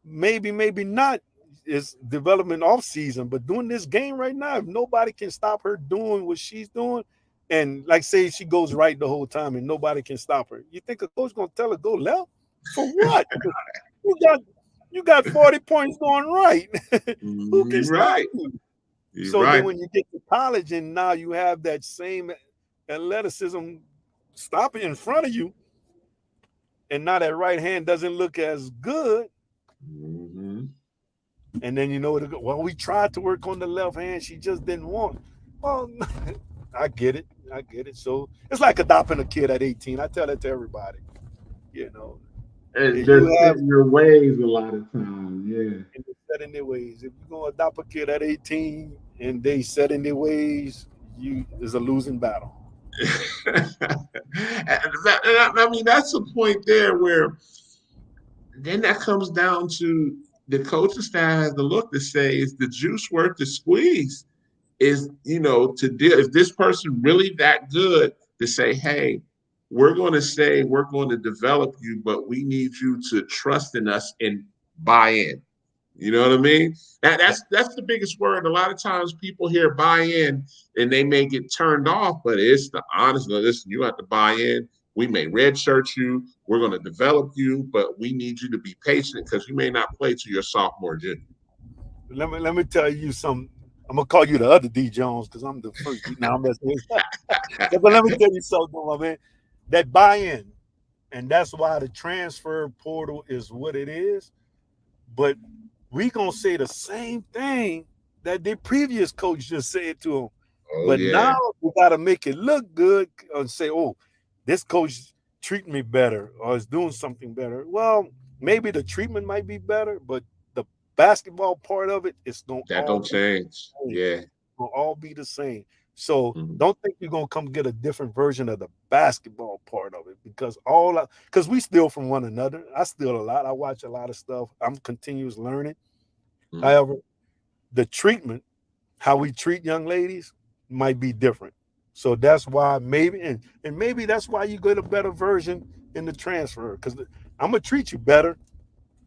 Maybe, maybe not. It's development off season, but doing this game right now, if nobody can stop her doing what she's doing, and like say she goes right the whole time and nobody can stop her, you think a coach gonna tell her go left for what? You got you got 40 points going right. Who can You're stop right. you? You're So then right. when you get to college and now you have that same athleticism stopping in front of you, and now that right hand doesn't look as good. Mm-hmm. And then you know, well, we tried to work on the left hand, she just didn't want. Well, I get it, I get it. So it's like adopting a kid at 18. I tell that to everybody. You know, And if you just have set in your ways a lot of times. Yeah. and they set in their ways, if you're gonna adopt a kid at 18 and they set in their ways, you is a losing battle. I mean, that's a point there where then that comes down to the coaching staff has to look to say, is the juice worth the squeeze? Is, to deal, is this person really that good to say, hey, we're going to say we're going to develop you, but we need you to trust in us and buy in. You know what I mean? That's the biggest word. A lot of times people hear buy in and they may get turned off, but it's the honest. Listen, you have to buy in. We may redshirt you. We're going to develop you, but we need you to be patient because you may not play to your sophomore junior. Let me tell you something. I'm gonna call you the other D Jones because I'm the first D. Now I'm messing with you. But let me tell you something, my man. That buy-in, and that's why the transfer portal is what it is. But we gonna say the same thing that the previous coach just said to him. Oh But now yeah, we gotta make it look good and say, "Oh, this coach treat me better or is doing something better." Well, maybe the treatment might be better, but the basketball part of it is gonna that all don't be change. the same. Yeah. Will all be the same. So Mhm. don't think you're gonna come get a different version of the basketball part of it because we steal from one another. I steal a lot. I watch a lot of stuff. I'm continuous learning. Mhm. However, the treatment, how we treat young ladies, might be different. So that's why and maybe that's why you get a better version in the transfer because I'm gonna treat you better,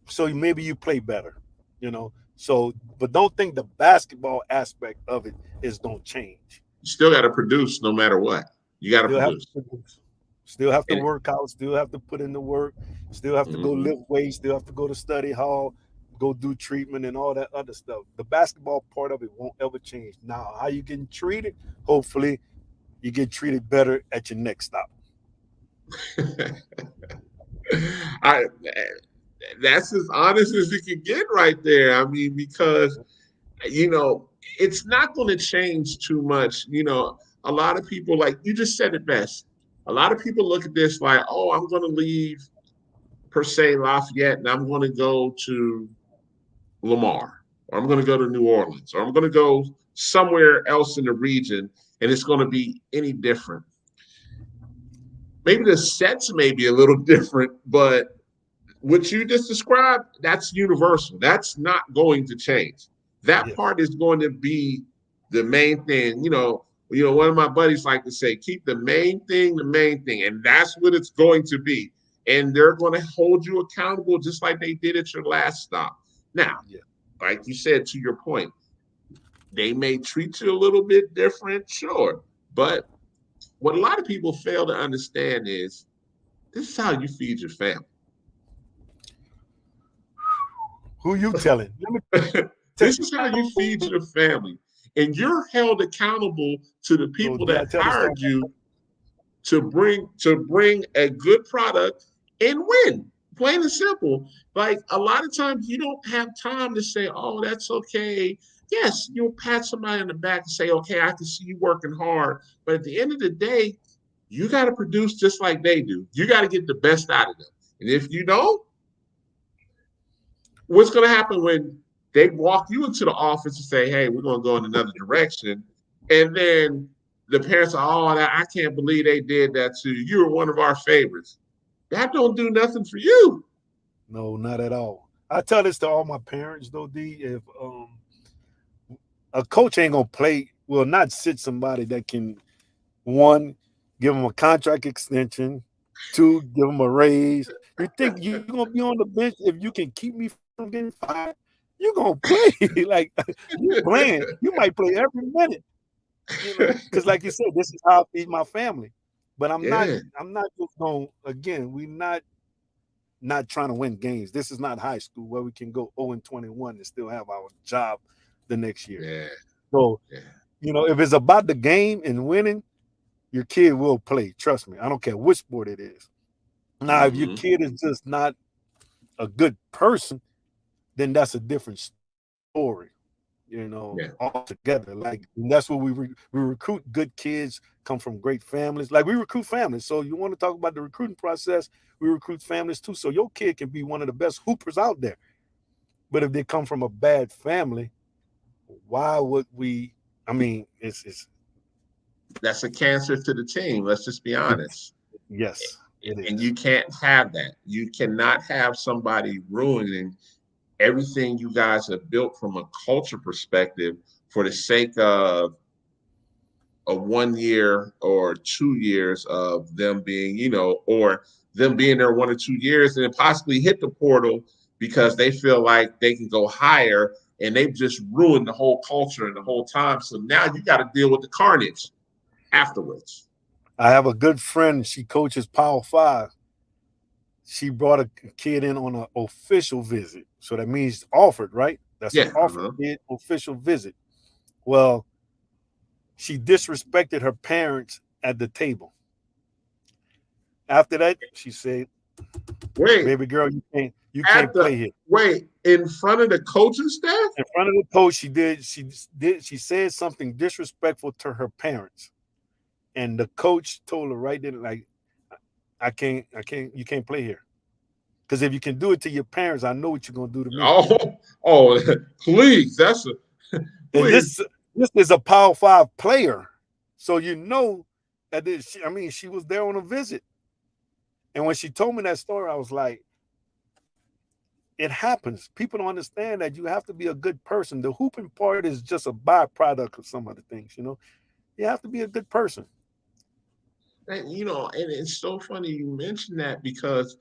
so maybe you play better, you know. So, but don't think the basketball aspect of it is gonna change. You still got to produce no matter what. You got to Still have produce. to produce. Still have to And work out. Still have to put in the work. Still have to go mhm. lift weights. Still have to go to study hall, go do treatment and all that other stuff. The basketball part of it won't ever change. Now, how you getting treated? Hopefully, you get treated better at your next stop. I that's as honest as it can get right there. I mean, because you know, it's not going to change too much. A lot of people, like you just said it best. A lot of people look at this like, oh, I'm going to leave per se Lafayette and I'm going to go to Lamar, or I'm going to go to New Orleans, or I'm going to go somewhere else in the region and it's going to be any different. Maybe the sets may be a little different, but what you just described, that's universal. That's not going to change. That part is going to be the main thing. One of my buddies like to say, keep the main thing, and that's what it's going to be. And they're going to hold you accountable just like they did at your last stop. Now, like you said, to your point, they may treat you a little bit different, sure. But what a lot of people fail to understand is this is how you feed your family. Who you telling? This is how you feed your family. And you're held accountable to the people that hired you to bring a good product and win. Plain and simple. Like a lot of times you don't have time to say, oh, that's okay. Yes, you'll pat somebody on the back and say, okay, I can see you working hard. But at the end of the day, you got to produce just like they do. You got to get the best out of them. And if you don't, what's going to happen when they walk you into the office and say, hey, we're going to go in another direction. And then the parents are, oh, I can't believe they did that to you. You were one of our favorites. That don't do nothing for you. No, not at all. I tell this to all my parents, though, D. If a coach ain't going to will not sit somebody that can, one, give them a contract extension, two, give them a raise. You think you're going to be on the bench if you can keep me from getting fired? You're going to play. Like, you playing. You might play every minute. Because like you said, this is how I feed my family. But I'm not just going, again, we're not trying to win games. This is not high school where we can go 0-21 and still have our job the next year. Yeah. So, if it's about the game and winning, your kid will play. Trust me. I don't care which sport it is. Now, if your kid is just not a good person, then that's a different story, altogether. Like, that's what we recruit good kids, come from great families. Like, we recruit families. So you want to talk about the recruiting process, we recruit families too. So your kid can be one of the best hoopers out there. But if they come from a bad family, why would we? I mean, it's that's a cancer to the team. Let's just be honest. Yes, it is. And you can't have that. You cannot have somebody ruining everything you guys have built from a culture perspective for the sake of a 1 year or 2 years of them being, or them being there 1 or 2 years and then possibly hit the portal because they feel like they can go higher and they've just ruined the whole culture and the whole time. So now you got to deal with the carnage afterwards. I have a good friend. She coaches Power 5. She brought a kid in on an official visit. So that means offered, right? That's an offered kid, official visit. Well, she disrespected her parents at the table. After that, she said, wait, baby girl, you can't play here. Wait, in front of the coaching staff? In front of the coach, she said something disrespectful to her parents. And the coach told her right then, like, you can't play here. Because if you can do it to your parents, I know what you're gonna do to me. Oh, please. That's and this is a Power 5 player. So that she was there on a visit. And when she told me that story, I was like, it happens. People don't understand that you have to be a good person. The hooping part is just a byproduct of some other things, You have to be a good person. And, and it's so funny you mentioned that because,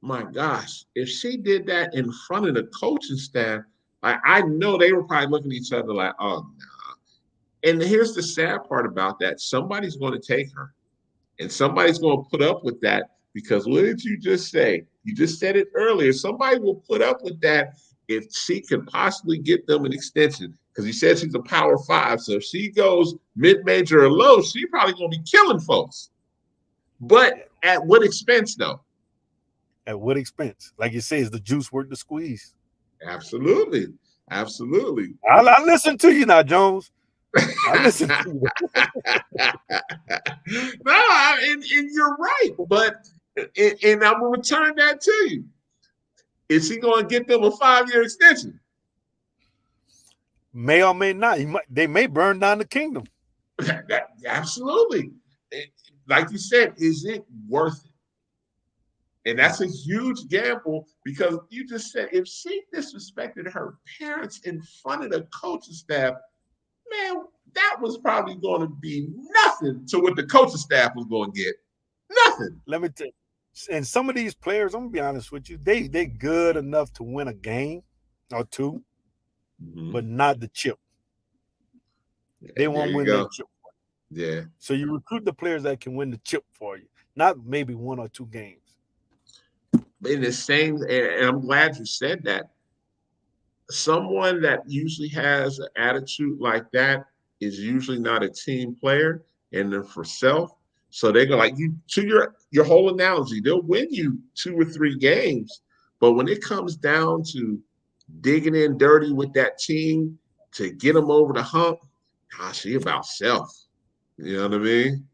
my gosh, if she did that in front of the coaching staff, I know they were probably looking at each other like, oh, nah. And here's the sad part about that. Somebody's going to take her and somebody's going to put up with that because what did you just say? You just said it earlier. Somebody will put up with that if she can possibly get them an extension because you said she's a Power 5. So if she goes mid-major or low, she's probably going to be killing folks. But at what expense, though? At what expense? Like you say, is the juice worth the squeeze? Absolutely. I listen to you now, Jones. I listen to you. No, and you're right. But and I'm going to return that to you. Is he going to get them a 5-year extension? May or may not. They may burn down the kingdom. Absolutely. Like you said, is it worth it? And that's a huge gamble because you just said if she disrespected her parents in front of the coaching staff, man, that was probably going to be nothing to what the coaching staff was going to get. Nothing. Let me tell you. And some of these players, I'm gonna be honest with you, they good enough to win a game or two, but not the chip. They won't win that chip. Yeah. So you recruit the players that can win the chip for you, not maybe 1 or 2 games. In the same, and I'm glad you said that. Someone that usually has an attitude like that is usually not a team player and they're for self. So they go like you to your whole analogy, they'll win you 2 or 3 games. But when it comes down to digging in dirty with that team to get them over the hump, she about self. You know what I mean?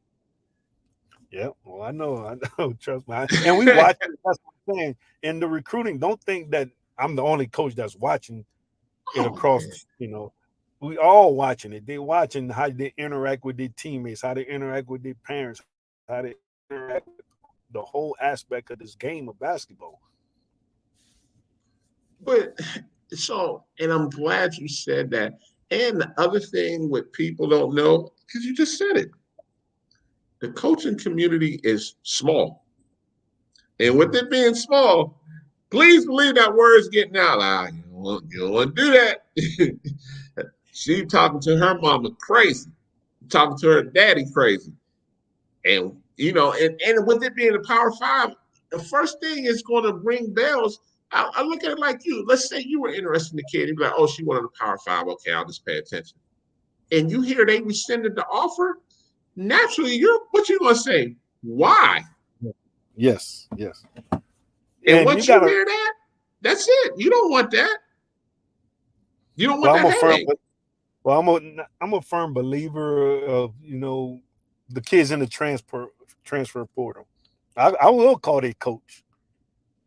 Yeah, well, I know. Trust me. And we watch it. That's what I'm saying. In the recruiting, don't think that I'm the only coach that's watching it across, we all watching it. They watching how they interact with their teammates, how they interact with their parents, how they interact with the whole aspect of this game of basketball. But and I'm glad you said that. And the other thing what people don't know, because you just said it, the coaching community is small. And with it being small, please believe that word's getting out. You don't want to do that. She talking to her mama crazy, talking to her daddy crazy. And, and with it being a Power 5, the first thing is going to ring bells. I look at it like you. Let's say you were interested in the kid. You'd be like, oh, she wanted a Power 5. Okay, I'll just pay attention. And you hear they rescinded the offer. Naturally, what you going to say? Why? Yes. And once you hear that, that's it. You don't want that. You don't want that headache. I'm a firm believer of, the kids in the transfer portal. I will call their coach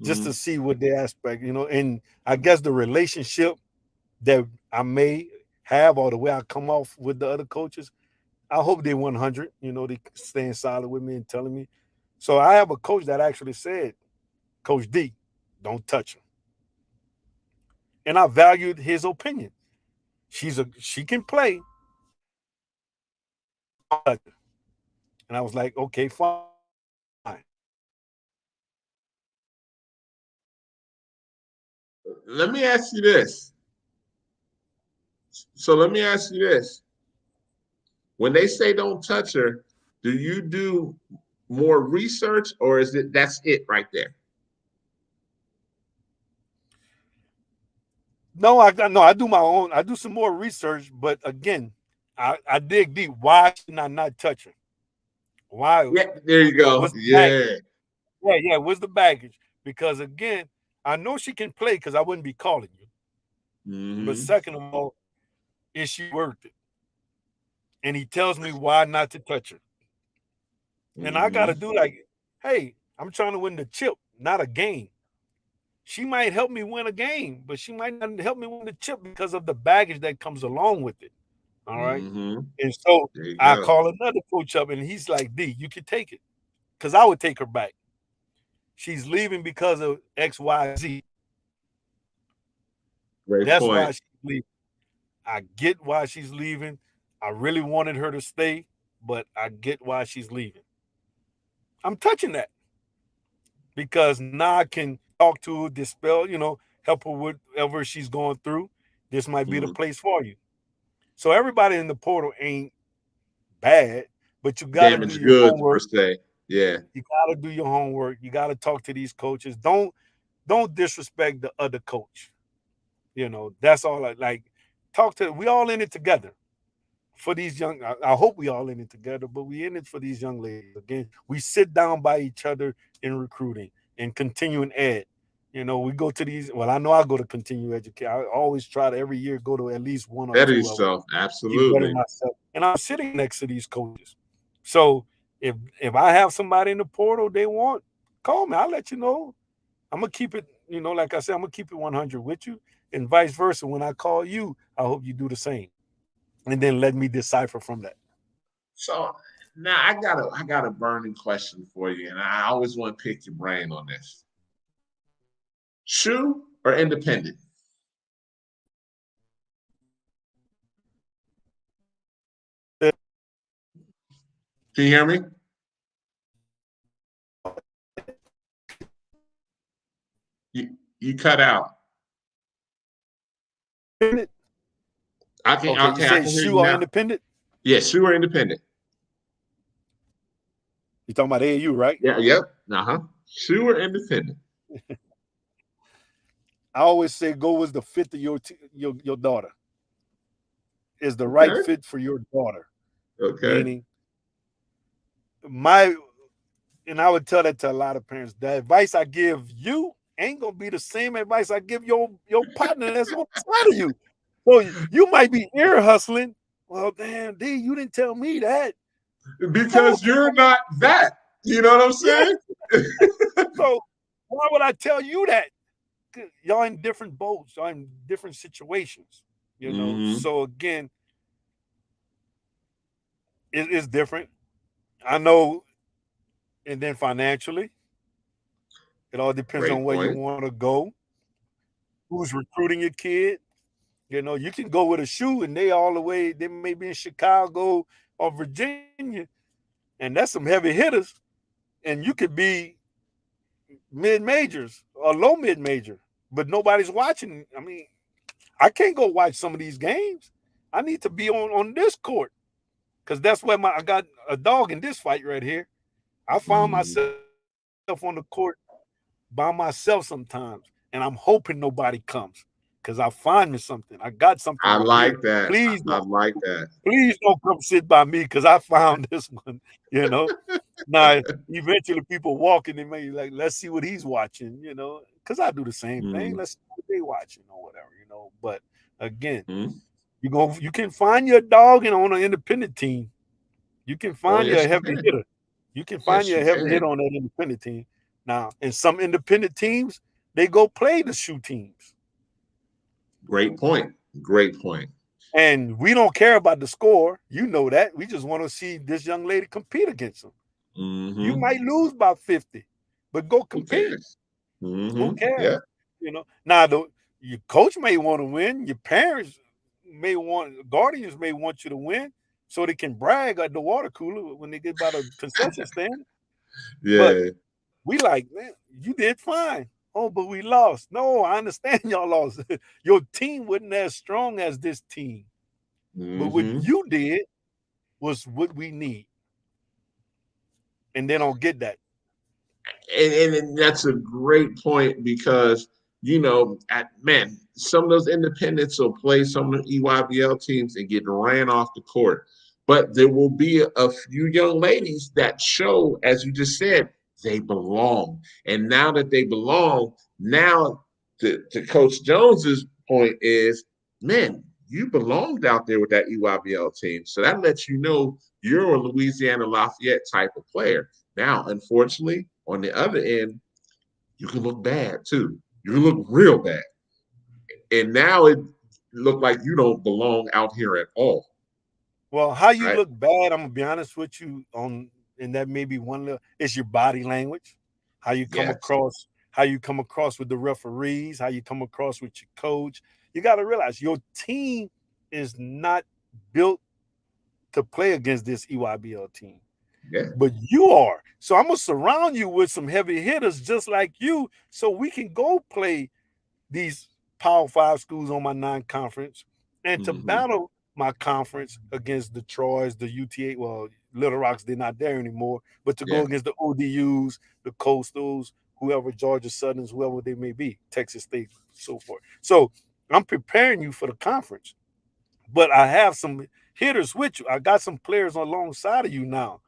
just to see what their aspect, and I guess the relationship that I may have or the way I come off with the other coaches, I hope they're 100, they staying solid with me and telling me. So I have a coach that actually said, Coach D, don't touch him. And I valued his opinion. She can play. And I was like, okay, fine. Let me ask you this. When they say don't touch her, do you do more research or that's it right there? No, I do my own. I do some more research, but again, I dig deep. Why should I not touch her? Why? Yeah, there you go. Yeah. What's the baggage? Because again, I know she can play because I wouldn't be calling you. Mm-hmm. But second of all, is she worth it? And he tells me why not to touch her. Mm-hmm. And I got to do like, hey, I'm trying to win the chip, not a game. She might help me win a game, but she might not help me win the chip because of the baggage that comes along with it. All right. Mm-hmm. And so I call another coach up and he's like, D, you can take it. Because I would take her back. She's leaving because of X, Y, Z. That's why she's leaving. I get why she's leaving. I really wanted her to stay, but I get why she's leaving. I'm touching that. Because now I can talk to her, dispel, help her with whatever she's going through. This might be the place for you. So everybody in the portal ain't bad, but you got to do your homework. Per se. Yeah. You got to do your homework. You got to talk to these coaches. Don't disrespect the other coach. That's all I like. Talk to, we all in it together for these young, I hope we all in it together, but we in it for these young ladies. Again, we sit down by each other in recruiting and continuing ed. We go to these, well, I know I go to continue education. I always try to every year go to at least one or better two yourself. Absolutely. Myself. And I'm sitting next to these coaches. So if I have somebody in the portal they want, call me. I'll let you know. I'm going to keep it, like I said, I'm gonna keep it 100 with you, and vice versa. When I call you, I hope you do the same, and then let me decipher from that. So now I got a burning question for you, and I always want to pick your brain on this. Shoe or independent? Can you hear me? You cut out. I can Okay, you okay, I say can hear shoe you or now. independent? Yeah, shoe or independent? You talking about AAU, right? Yeah, yep. Uh-huh. Shoe or independent? I always say go with the fit of your daughter. Is the right Okay. fit for your daughter. Okay. Meaning, and I would tell that to a lot of parents. The advice I give you ain't gonna be the same advice I give your partner that's on the side of you. So you might be ear hustling. Well, damn, D, you didn't tell me that. Because you're not that. You know what I'm Yeah. saying? So why would I tell you that? Y'all in different boats, y'all in different situations. Mhm. So again, it's different. I know, and then financially, it all depends on Great where you point. want to go, who's recruiting your kid. You can go with a shoe and they may be in Chicago or Virginia, and that's some heavy hitters. And you could be mid majors or low mid major, but nobody's watching. I mean, I can't go watch some of these games. I need to be on this court because that's where I got a dog in this fight right here. I found myself on the court by myself sometimes, and I'm hoping nobody comes because I find me something. I got something I right here. like that. I like that. Please don't come sit by me because I found this one. Now eventually people walking, they may be like, let's see what he's watching. Because I do the same thing. Mhm. Let's see what they watching or whatever. But again, Mhm. you can find your dog on an independent team. You can Oh, find you a yes, you heavy can. hitter. You can find Yes, you a you heavy can. hitter on that independent team. Now, in some independent teams, they go play the shoe teams. Great point. Great point. And we don't care about the score. You know that. We just want to see this young lady compete against them. You Mm-hmm. might lose by 50, but go Who compete. cares? Who Mm-hmm. cares? Yeah. Now your coach may want to win, your parents guardians may want you to win so they can brag at the water cooler when they get by the concession stand. But Yeah. we like, man, you did fine. Oh, but we lost. No, I understand y'all lost. Your team wasn't as strong as this team. But what Mm-hmm. you did was what we need. And they don't get that. And that's a great point because man, some of those independents will play some of the EYBL teams and get ran off the court. But there will be a few young ladies that show, as you just said, they belong. And now that they belong, now to Coach Jones's point is, man, you belonged out there with that EYBL team. So that lets you know you're a Louisiana Lafayette type of player. Now, unfortunately, on the other end, you can look bad too. You can look real bad. And now it looked like you don't belong out here at all. Well, how you Right? look bad, I'm gonna be honest with you and that may be one little, it's your body language, how you come Yes. across, with the referees, how you come across with your coach. You got to realize your team is not built to play against this EYBL team. Yeah. But you are. So I'm gonna surround you with some heavy hitters just like you, so we can go play these Power 5 schools on my non-conference and to Mm-hmm. battle my conference against the Troys, the UTA. Well, Little Rocks, they're not there anymore, but to go Yeah. against the ODUs, the Coastals, whoever, Georgia Southerns, whoever they may be, Texas State, so forth. So I'm preparing you for the conference, but I have some hitters with you. I got some players alongside of you now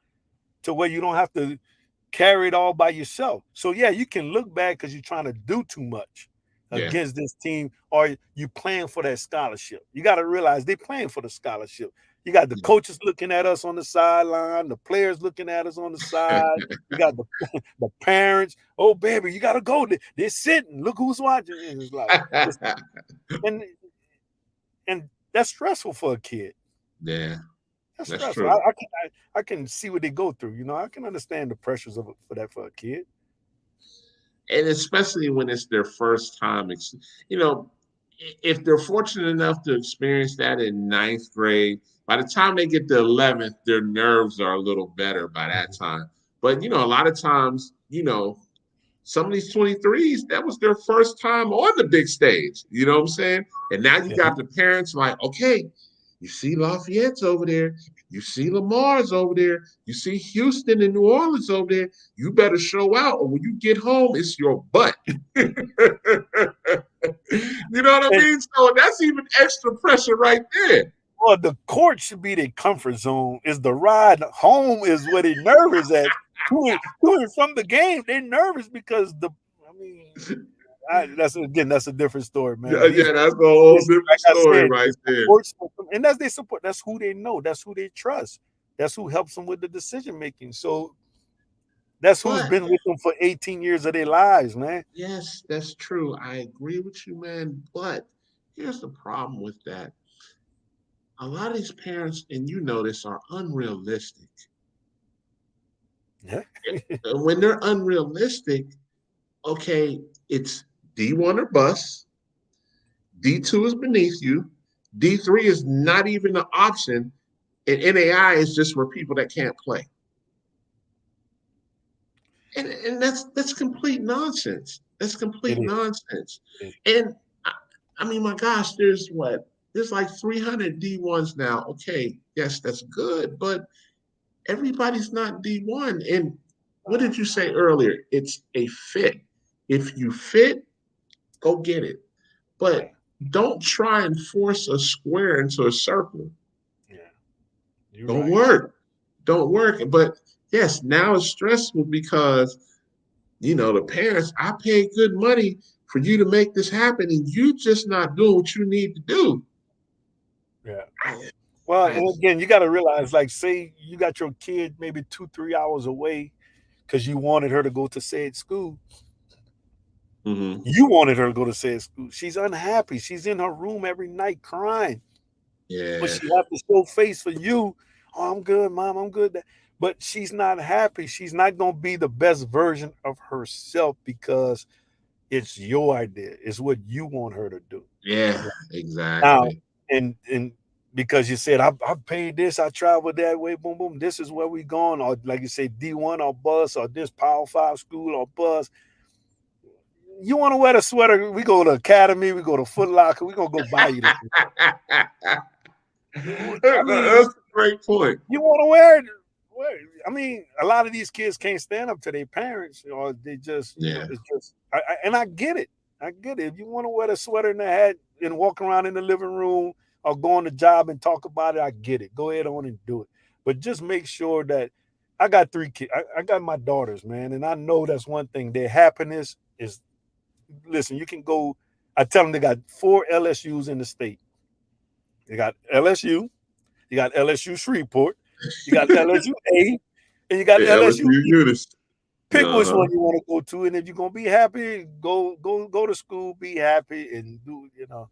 to where you don't have to carry it all by yourself. So yeah, you can look bad because you're trying to do too much Yeah. against this team, or you playing for that scholarship. You got to realize they're playing for the scholarship. You got the coaches looking at us on the sideline, the players looking at us on the side. You got the parents. Oh, baby, you got to go. They're sitting. Look who's watching. And it's like, and that's stressful for a kid. Yeah, that's that's stressful. true. I can see what they go through. You know, I can understand the pressures of it for a kid. And especially when it's their first time, you know, if they're fortunate enough to experience that in ninth grade, by the time they get to 11th, their nerves are a little better by that time. But, you know, a lot of times, you know, some of these 23s, that was their first time on the big stage. You know what I'm saying? And now you got the parents like, okay, you see Lafayette's over there. You see Lamar's over there. You see Houston and New Orleans over there. You better show out, or when you get home, it's your butt. You know what I mean? So that's even extra pressure right there. Well, the court should be their comfort zone. Is the ride home is where they're nervous at. To and from the game, they're nervous because that's a different story, man. Yeah, that's a whole different story right there. And that's their support. That's who they know. That's who they trust. That's who helps them with the decision making. So that's who's been with them for 18 years of their lives, man. Yes, that's true. I agree with you, man. But here's the problem with that. A lot of these parents, and you know this, are unrealistic. Yeah. When they're unrealistic, okay, it's D1 or bust. D2 is beneath you. D3 is not even an option. And NAI is just for people that can't play. And that's complete nonsense. That's complete nonsense. And I mean, my gosh, there's like 300 D1s now. Okay, yes, that's good, but everybody's not D1. And what did you say earlier? It's a fit. If you fit, go get it. But don't try and force a square into a circle. Yeah. Don't work. Don't work. But yes, now it's stressful because, you know, the parents, I paid good money for you to make this happen, and you just not doing what you need to do. Yeah. Well, and again, you got to realize, like, say you got your kid maybe 2-3 hours away because you wanted her to go to said school. Mm-hmm. You wanted her to go to said school. She's unhappy. She's in her room every night crying. Yeah. But she has to show face for you. Oh, I'm good, Mom. I'm good. But she's not happy. She's not going to be the best version of herself because it's your idea. It's what you want her to do. Yeah, exactly. Now, and because you said, I paid this, I traveled that way, boom, boom. This is where we going. Or like you say, D1 or bus, or this Power 5 school or bus. You want to wear the sweater? We go to Academy, we go to Foot Locker, we're going to go buy you this. That's a great point. You want to wear it? I mean, a lot of these kids can't stand up to their parents, or they just, you know, it's just, and I get it. I get it. If you want to wear the sweater and the hat and walk around in the living room or go on the job and talk about it, I get it. Go ahead on and do it. But just make sure that I got 3 kids. I got my daughters, man. And I know that's one thing. Their happiness is, listen, you can go, I tell them they got 4 LSUs in the state. They got LSU, you got LSU Shreveport, you got LSU A, and you got LSU Unis. Pick which one you want to go to, and if you're gonna be happy, go to school, be happy, and do, you know.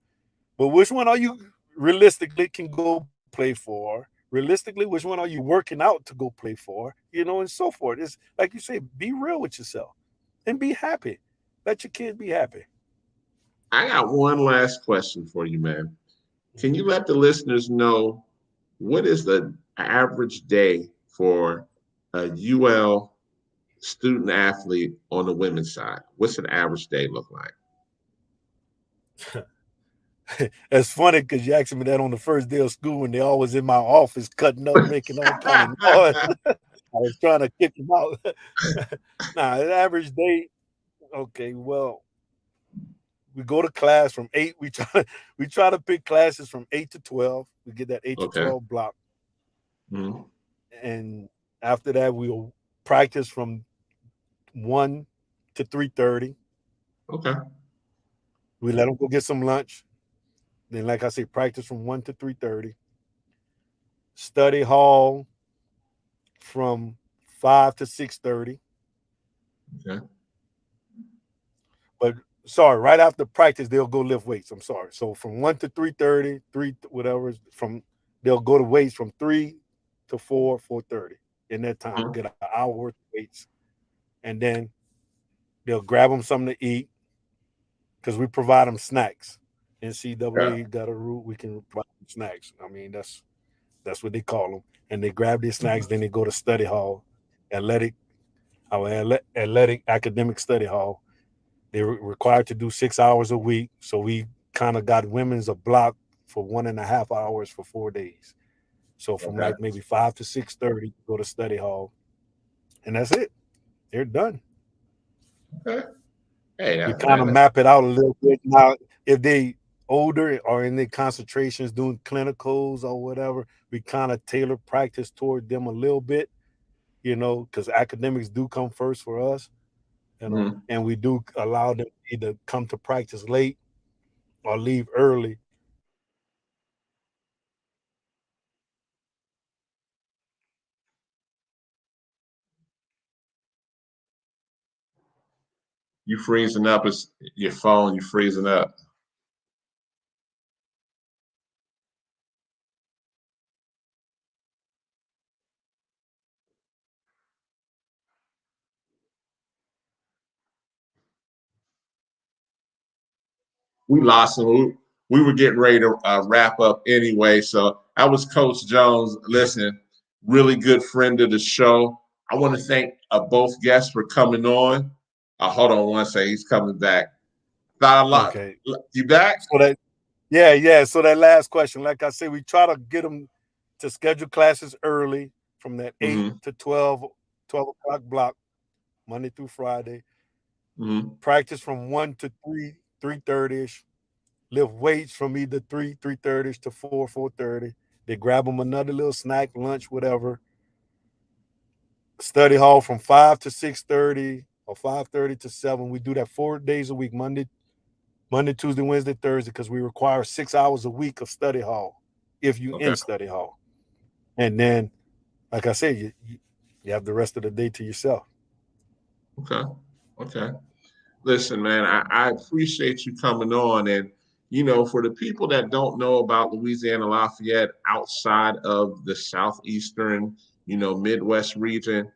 But which one are you realistically can go play for? Realistically, which one are you working out to go play for? You know, and so forth. It's like you say, be real with yourself and be happy. Let your kids be happy. I got one last question for you, man. Can you let the listeners know what is the average day for a UL student athlete on the women's side? What's an average day look like? It's funny because you asked me that on the first day of school, and they always in my office cutting up, making all kind of noise. I was trying to kick them out. Nah, an average day. Okay, well, we go to class from 8. We try to pick classes from 8 to 12. We get that 8 to 12 block. Mm-hmm. And after that, we'll practice from 1 to 3:30. Okay. We let them go get some lunch. Then, like I say, practice from 1 to 3:30. study hall from 5 to 6:30. Okay. But sorry, right after practice, they'll go lift weights. I'm sorry. So from 1 to 3:30, 3 whatever, they'll go to weights from 3 to 4:30 in that time. Mhm. Get an hour worth of weights. And then they'll grab them something to eat because we provide them snacks. NCAA got a rule, we can provide them snacks. I mean, that's what they call them. And they grab their snacks, then they go to study hall, athletic academic study hall. They're required to do 6 hours a week. So we kind of got women's a block for 1.5 hours for 4 days. So from Okay. like maybe 5 to 6:30, go to study hall. And that's it. They're done. Okay. Hey, We kind of map it out a little bit. Now, if they older or in their concentrations doing clinicals or whatever, we kind of tailor practice toward them a little bit, because academics do come first for us, and we do allow them to either come to practice late or leave early. You freezing up? It's your phone. You freezing up? We lost him. We were getting ready to wrap up anyway. So that was Coach Jones. Listen, really good friend of the show. I want to thank both guests for coming on. Hold on one second. He's coming back. Okay. You back? So yeah. So that last question, like I said, we try to get them to schedule classes early from that 8 to 12 o'clock block, Monday through Friday. Practice from 1 to 3:30ish. Lift weights from either 3:30ish to 4:30. They grab them another little snack, lunch, whatever. Study hall from 5 to 6:30 or 5:30 to 7. We do that 4 days a week, Monday, Tuesday, Wednesday, Thursday, because we require 6 hours a week of study hall if you in study hall. And then, like I said, you have the rest of the day to yourself. Okay. Listen, man, I appreciate you coming on. And, for the people that don't know about Louisiana Lafayette outside of the Southeastern, Midwest region,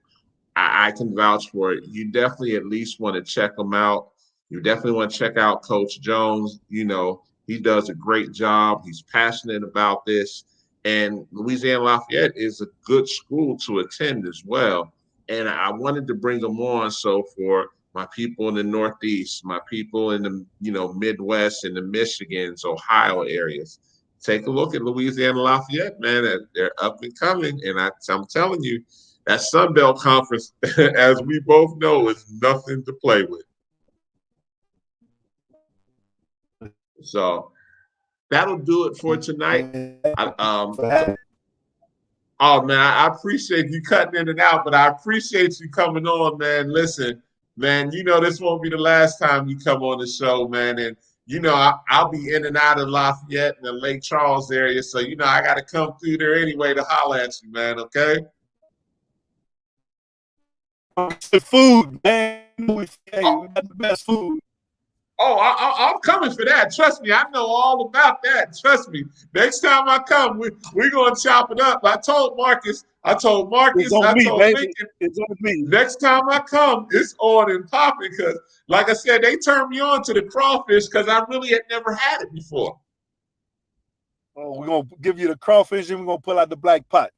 I can vouch for it. You definitely at least want to check them out. You definitely want to check out Coach Jones. He does a great job. He's passionate about this. And Louisiana Lafayette is a good school to attend as well. And I wanted to bring them on. So for my people in the Northeast, my people in the, Midwest and the Michigans, Ohio areas, take a look at Louisiana Lafayette, man. They're up and coming. And I'm telling you, that Sun Belt Conference, as we both know, is nothing to play with. So that'll do it for tonight. Oh, man, I appreciate you cutting in and out, but I appreciate you coming on, man. Listen, man, this won't be the last time you come on the show, man. And, I'll be in and out of Lafayette and the Lake Charles area. So, I got to come through there anyway to holler at you, man, okay? The food, man. We got the best food. Oh, I'm coming for that. Trust me, I know all about that. Trust me. Next time I come, we're going to chop it up. I told Marcus, it's on me, Lincoln, it's on me. Next time I come, it's on and popping because, like I said, they turned me on to the crawfish because I really had never had it before. Oh, we're going to give you the crawfish and we're going to pull out the black pot.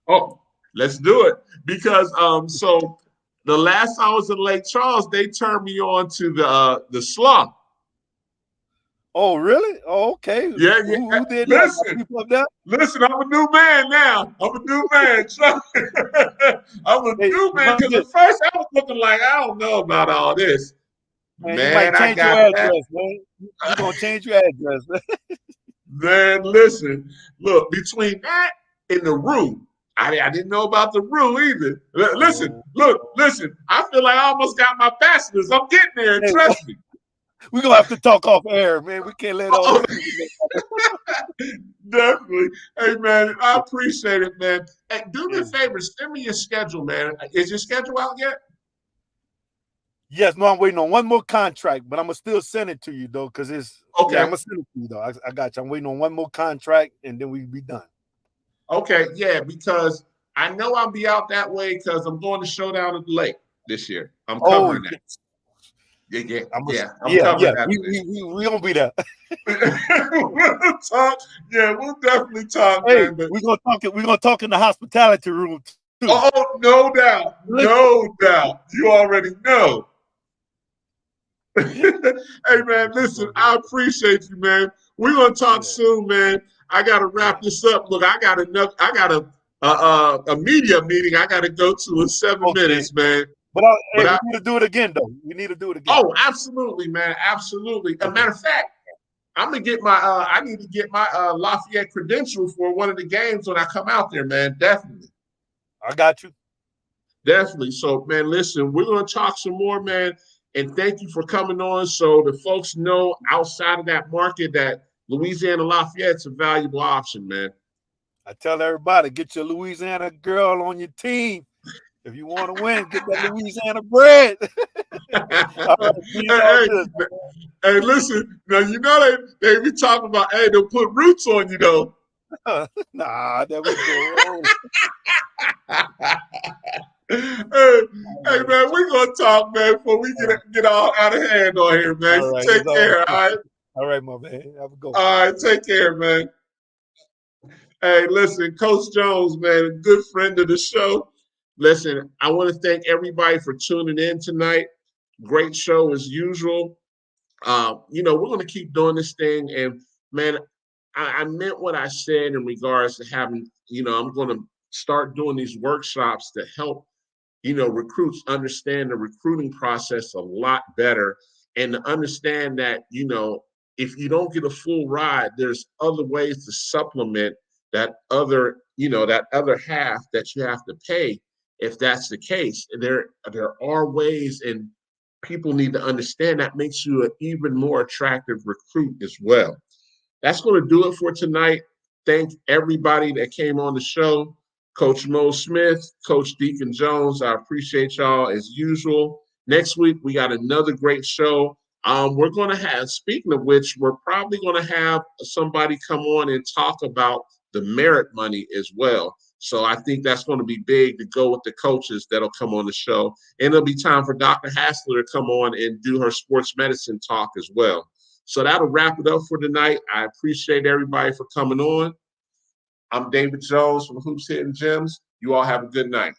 Oh, let's do it. Because so the last time I was in Lake Charles, they turned me on to the slaw. Oh, really? Oh, okay. Yeah. Who did that? Listen, I'm a new man now. I'm a new man. I'm a new man because at first I was looking like, I don't know about all this. Man, I got your address, man. You're going to change your address. Man, listen. Look, between that and the roux, I didn't know about the roux either. Listen. I feel like I almost got my bachelor's. I'm getting there. Trust me. We're gonna have to talk off air, man. We can't let all Oh, definitely. Hey, man, I appreciate it, man. Hey, do me a favor. Send me your schedule, man. Is your schedule out yet? Yes, no, I'm waiting on one more contract, but I'm gonna still send it to you though, because it's Okay. I'm gonna send it to you though. I got you. I'm waiting on one more contract, and then we be done. Okay, yeah, because I know I'll be out that way because I'm going to Showdown at the Lake this year. I'm covering that. I'm covering that. We gonna be there. We'll talk. Yeah, we'll definitely talk, Hey, man. But we're gonna talk in the hospitality room too. oh, no doubt, no doubt. You already know. Hey, man, listen, I appreciate you, man. We're gonna talk soon, man. I gotta wrap this up. Look, I got a media meeting I gotta go to in 7 minutes, man. But we need to do it again, though. We need to do it again. Oh, absolutely, man, absolutely. As a matter of fact, I'm gonna get my I need to get my Lafayette credential for one of the games when I come out there, man. Definitely. I got you. Definitely. So, man, listen, we're gonna talk some more, man. And thank you for coming on. So the folks know outside of that market that Louisiana Lafayette's a valuable option, man. I tell everybody, get your Louisiana girl on your team. If you want to win, get that Louisiana bread. Hey, listen, now you know they be talking about, hey, they'll put roots on you though. Nah, that was good. Hey, man, we're gonna talk, man, before we get all out of hand on here, man. All right, take care, all right? All right, my man. Have a good one. All right, take care, man. Hey, listen, Coach Jones, man, a good friend of the show. Listen, I want to thank everybody for tuning in tonight. Great show as usual. We're going to keep doing this thing. And, man, I meant what I said in regards to having, I'm going to start doing these workshops to help, recruits understand the recruiting process a lot better and to understand that, if you don't get a full ride, there's other ways to supplement that other half that you have to pay if that's the case. There are ways, and people need to understand that makes you an even more attractive recruit as well. That's going to do it for tonight. Thank everybody that came on the show. Coach Mo Smith, Coach Deacon Jones, I appreciate y'all as usual. Next week, we got another great show. We're going to have, speaking of which, we're probably going to have somebody come on and talk about the merit money as well. So I think that's going to be big to go with the coaches that'll come on the show. And it'll be time for Dr. Hassler to come on and do her sports medicine talk as well. So that'll wrap it up for tonight. I appreciate everybody for coming on. I'm David Jones from Hoops Hitting Gems. You all have a good night.